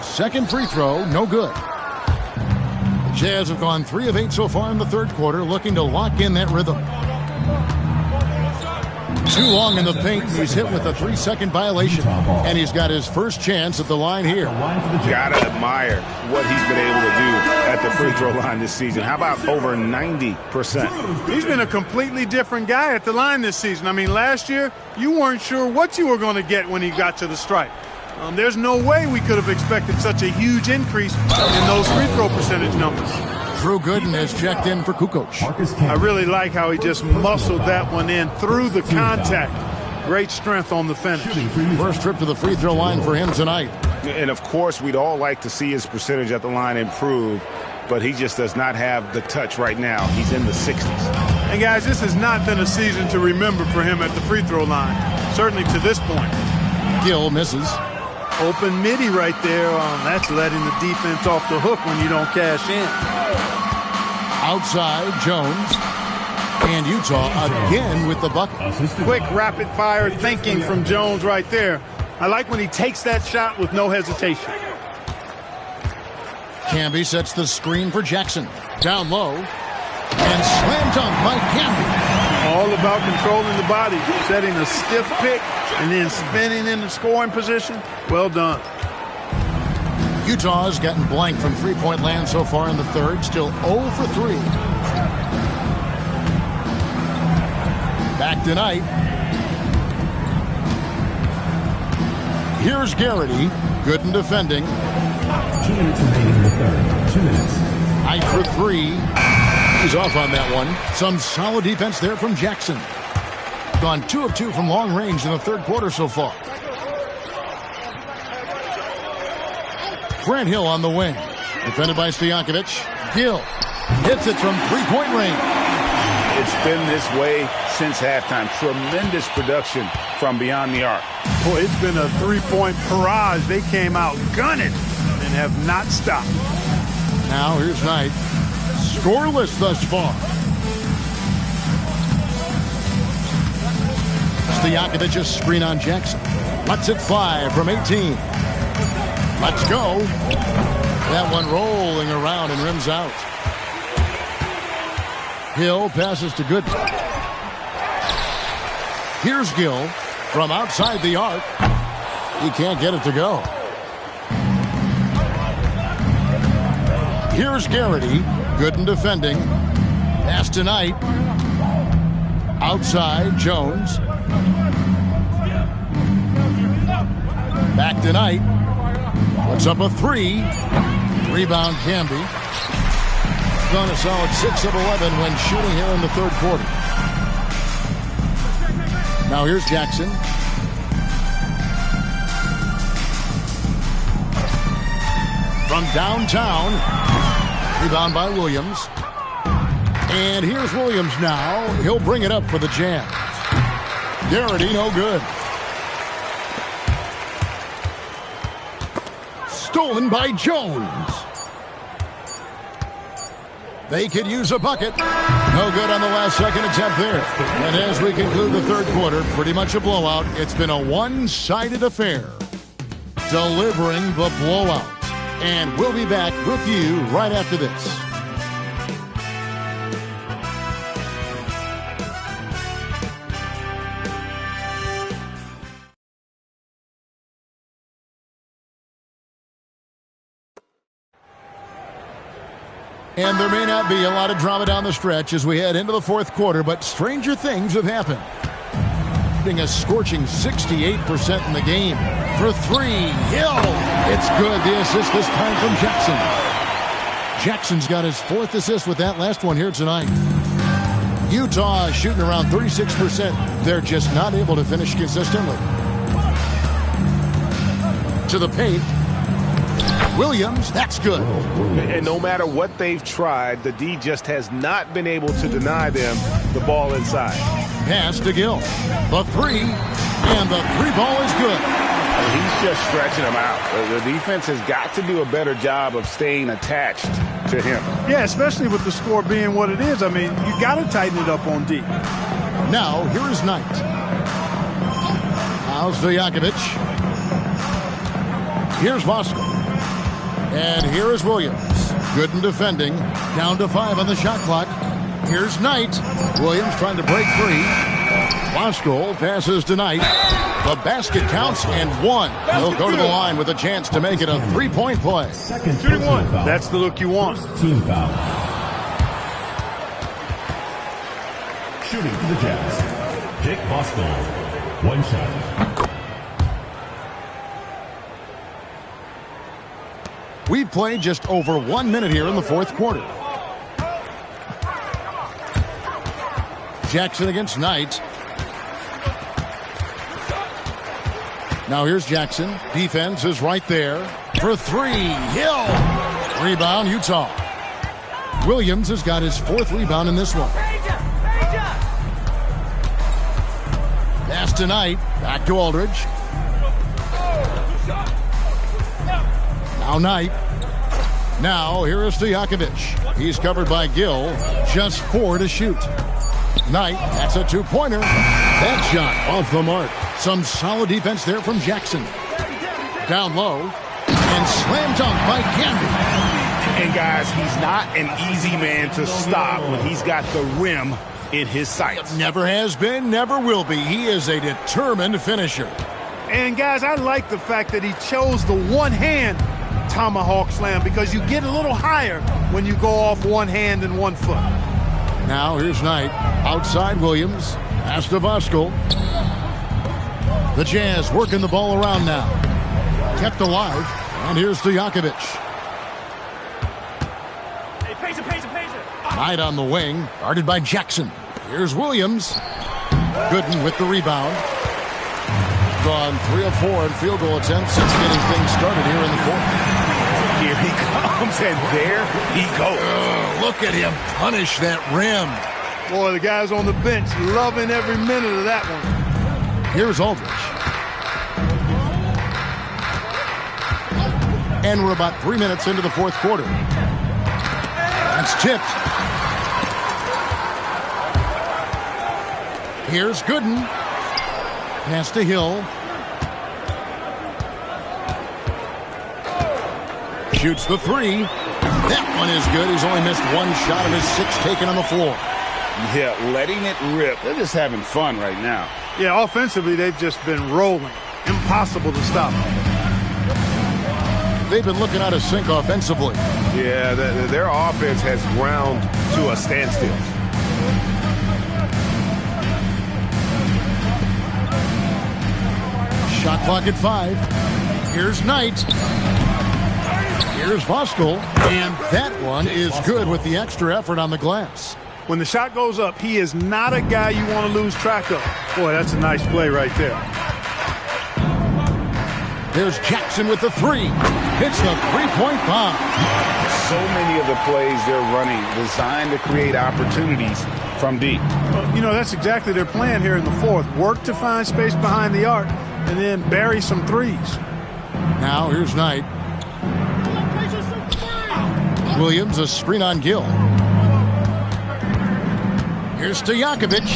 Second free throw, no good. The Jazz have gone 3 of 8 so far in the third quarter, looking to lock in that rhythm. Too long in the paint, and he's hit with a 3-second violation. And he's got his first chance at the line here. Gotta admire what he's been able to do at the free throw line this season. How about over 90%? He's been a completely different guy at the line this season. I mean, last year, you weren't sure what you were going to get when he got to the stripe. There's no way we could have expected such a huge increase in those free throw percentage numbers. Drew Gooden has checked in for Kukoc. I really like how he just muscled that one in through the contact. Great strength on the finish. First trip to the free throw line for him tonight. And, of course, we'd all like to see his percentage at the line improve, but he just does not have the touch right now. He's in the 60s. And, guys, this has not been a season to remember for him at the free throw line, certainly to this point. Gill misses. Open midi right there. That's letting the defense off the hook when you don't cash in. Outside, Jones. And Utah again with the bucket. Quick, rapid-fire thinking from Jones right there. I like when he takes that shot with no hesitation. Camby sets the screen for Jackson. Down low. And slam dunk by Camby. All about controlling the body. Setting a stiff pick and then spinning in the scoring position. Well done. Utah has gotten blank from three-point land so far in the third. Still 0 for 3. Back tonight. Here's Garrity. Good in defending. 2 minutes remaining in the third. 2 minutes. Knight for 3. He's off on that one. Some solid defense there from Jackson. Gone 2 of 2 from long range in the third quarter so far. Grant Hill on the wing. Defended by Stojakovic. Gill hits it from three-point range. It's been this way since halftime. Tremendous production from beyond the arc. Boy, it's been a three-point barrage. They came out gunning and have not stopped. Now here's Knight. Scoreless thus far. Stojakovic's screen on Jackson. Let's it fly from 18. Let's go. That one rolling around and rims out. Hill passes to Gooden. Here's Gill from outside the arc. He can't get it to go. Here's Garrity. Gooden defending. Pass to Knight. Outside, Jones. Back to Knight. Puts up a 3. Rebound Camby. Gone a solid 6 of 11 when shooting here in the third quarter. Now here's Jackson. From downtown. Rebound by Williams. And here's Williams now. He'll bring it up for the Jazz. Garrity, no good. Stolen by Jones. They could use a bucket. No good on the last second attempt there. And as we conclude the third quarter, pretty much a blowout. It's been a one-sided affair. Delivering the blowout. And we'll be back with you right after this. And there may not be a lot of drama down the stretch as we head into the fourth quarter, but stranger things have happened. Being a scorching 68% in the game. For 3, Hill. It's good. The assist this time from Jackson. Jackson's got his 4th assist with that last one here tonight. Utah is shooting around 36%. They're just not able to finish consistently. To the paint. Williams, that's good. And no matter what they've tried, the D just has not been able to deny them the ball inside. Pass to Gill. The 3, and the 3 ball is good. he's just stretching them out. The defense has got to do a better job of staying attached to him. Yeah, especially with the score being what it is. I mean, you got to tighten it up on D. Now, here is Knight. Now Stojakovic. Here's Voskuhl. And here is Williams. Good in defending. Down to 5 on the shot clock. Here's Knight. Williams trying to break free. Voskuhl passes to Knight. The basket counts and 1. He'll go to the line with a chance to make it a 3-point play. Shooting 1. That's the look you want. Team foul. Shooting for the Jazz. Jake Voskuhl. 1 shot. We've played just over 1 minute here in the fourth quarter. Jackson against Knight. Now here's Jackson. Defense is right there. For 3. Hill. Rebound, Utah. Williams has got his 4th rebound in this one. Pass to Knight. Back to Aldridge. Now Knight. Now here is Stojakovic. He's covered by Gill. Just 4 to shoot. Knight, that's a 2-pointer. That shot off the mark. Some solid defense there from Jackson. Down low. And slam dunk by Canby. And guys, he's not an easy man to stop when he's got the rim in his sights. Never has been, never will be. He is a determined finisher. And guys, I like the fact that he chose the one-hand tomahawk slam because you get a little higher when you go off one hand and 1 foot. Now here's Knight. Outside Williams. Pass to Voskuhl. The Jazz working the ball around now. Kept alive. And here's Stojakovic. Knight on the wing. Guarded by Jackson. Here's Williams. Gooden with the rebound. Gone 3 of 4 in field goal attempts since getting things started here in the fourth. Here he comes, and there he goes. Look at him punish that rim. Boy, the guys on the bench loving every minute of that one. Here's Aldridge. And we're about 3 minutes into the fourth quarter. That's tipped. Here's Gooden. Pass to Hill. Shoots the 3. That one is good. He's only missed 1 shot of his 6 taken on the floor. Yeah, letting it rip. They're just having fun right now. Yeah, offensively, they've just been rolling. Impossible to stop. They've been looking out of sync offensively. Yeah, their offense has ground to a standstill. Shot clock at 5. Here's Knight. Here's Voskuhl. And that one is good with the extra effort on the glass. When the shot goes up, he is not a guy you want to lose track of. Boy, that's a nice play right there. There's Jackson with the 3. Hits the 3-point bomb. So many of the plays they're running designed to create opportunities from deep. Well, you know, that's exactly their plan here in the fourth. Work to find space behind the arc and then bury some threes. Now here's Knight. Williams, a screen on Gill. Here's Stojakovic.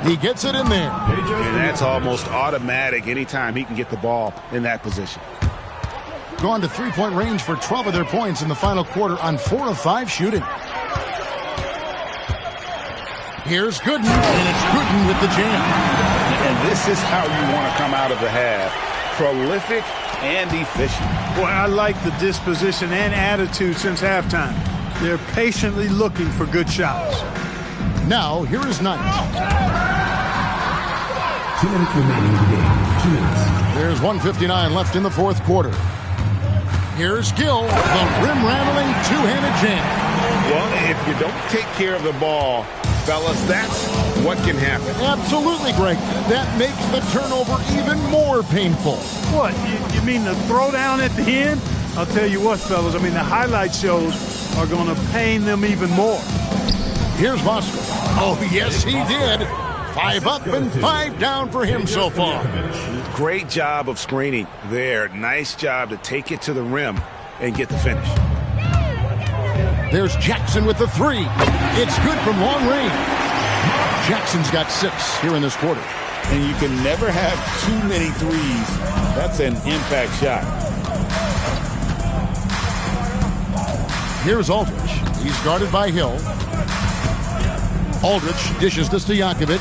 He gets it in there. And that's almost automatic anytime he can get the ball in that position. Gone to 3-point range for 12 of their points in the final quarter on 4 of 5 shooting. Here's Gooden, and it's Gooden with the jam. And this is how you want to come out of the half. Prolific and efficient. Boy, I like the disposition and attitude since halftime. They're patiently looking for good shots. Now, here is Knight. 2 minutes remaining in the game. 2 minutes. There's 1:59 left in the fourth quarter. Here's Gill, the rim-rattling two-handed jam. Well, if you don't take care of the ball, fellas, that's what can happen. Absolutely, Greg. That makes the turnover even more painful. What, you mean the throwdown at the end? I'll tell you what, fellas, I mean, the highlight shows are going to pain them even more. Here's Voskuhl. Oh, yes, he did. 5 up and 5 down for him so far. Great job of screening there. Nice job to take it to the rim and get the finish. There's Jackson with the 3. It's good from long range. Jackson's got 6 here in this quarter. And you can never have too many threes. That's an impact shot. Here's Aldridge. He's guarded by Hill. Aldridge dishes to Stojakovic.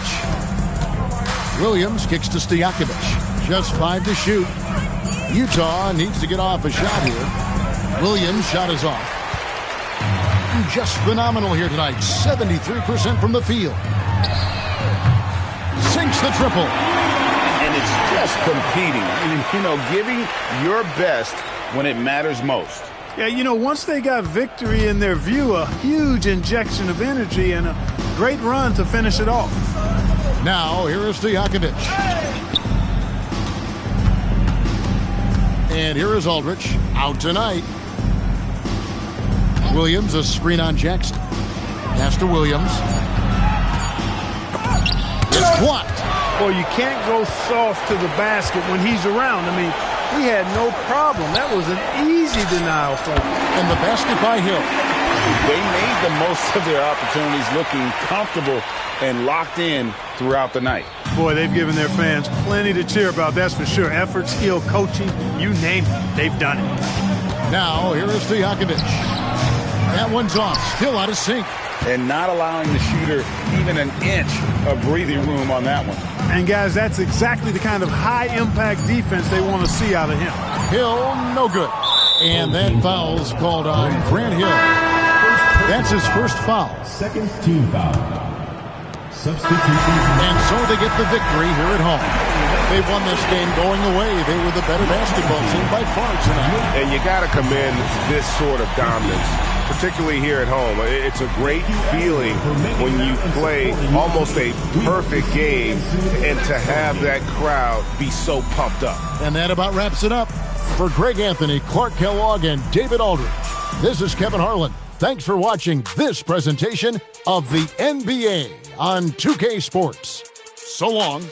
Williams kicks to Stojakovic. Just 5 to shoot. Utah needs to get off a shot here. Williams' shot is off. Just phenomenal here tonight. 73% from the field. Sinks the triple. And it's just competing. You know, giving your best when it matters most. Yeah, you know, once they got victory in their view, a huge injection of energy and a great run to finish it off. Now, here is Stojakovic. And here is Aldridge. Out tonight. Williams, a screen on Jackson. Pass to Williams. It's blocked. Well, you can't go soft to the basket when he's around. I mean, he had no problem. That was an easy denial for him. And the basket by Hill. They made the most of their opportunities, looking comfortable and locked in throughout the night. Boy, they've given their fans plenty to cheer about, that's for sure. Effort, skill, coaching, you name it, they've done it. Now, here is Stojakovic. That one's off, still out of sync. And not allowing the shooter even an inch of breathing room on that one. And, guys, that's exactly the kind of high-impact defense they want to see out of him. Hill, no good. And that foul's called on Grant Hill. That's his first foul. Second team foul. Substitution. And so they get the victory here at home. They won this game going away. They were the better basketball team by far tonight. And you got to commend this sort of dominance, particularly here at home. It's a great feeling when you play almost a perfect game and to have that crowd be so pumped up. And that about wraps it up. For Greg Anthony, Clark Kellogg, and David Aldridge, this is Kevin Harlan. Thanks for watching this presentation of the NBA on 2K Sports. So long.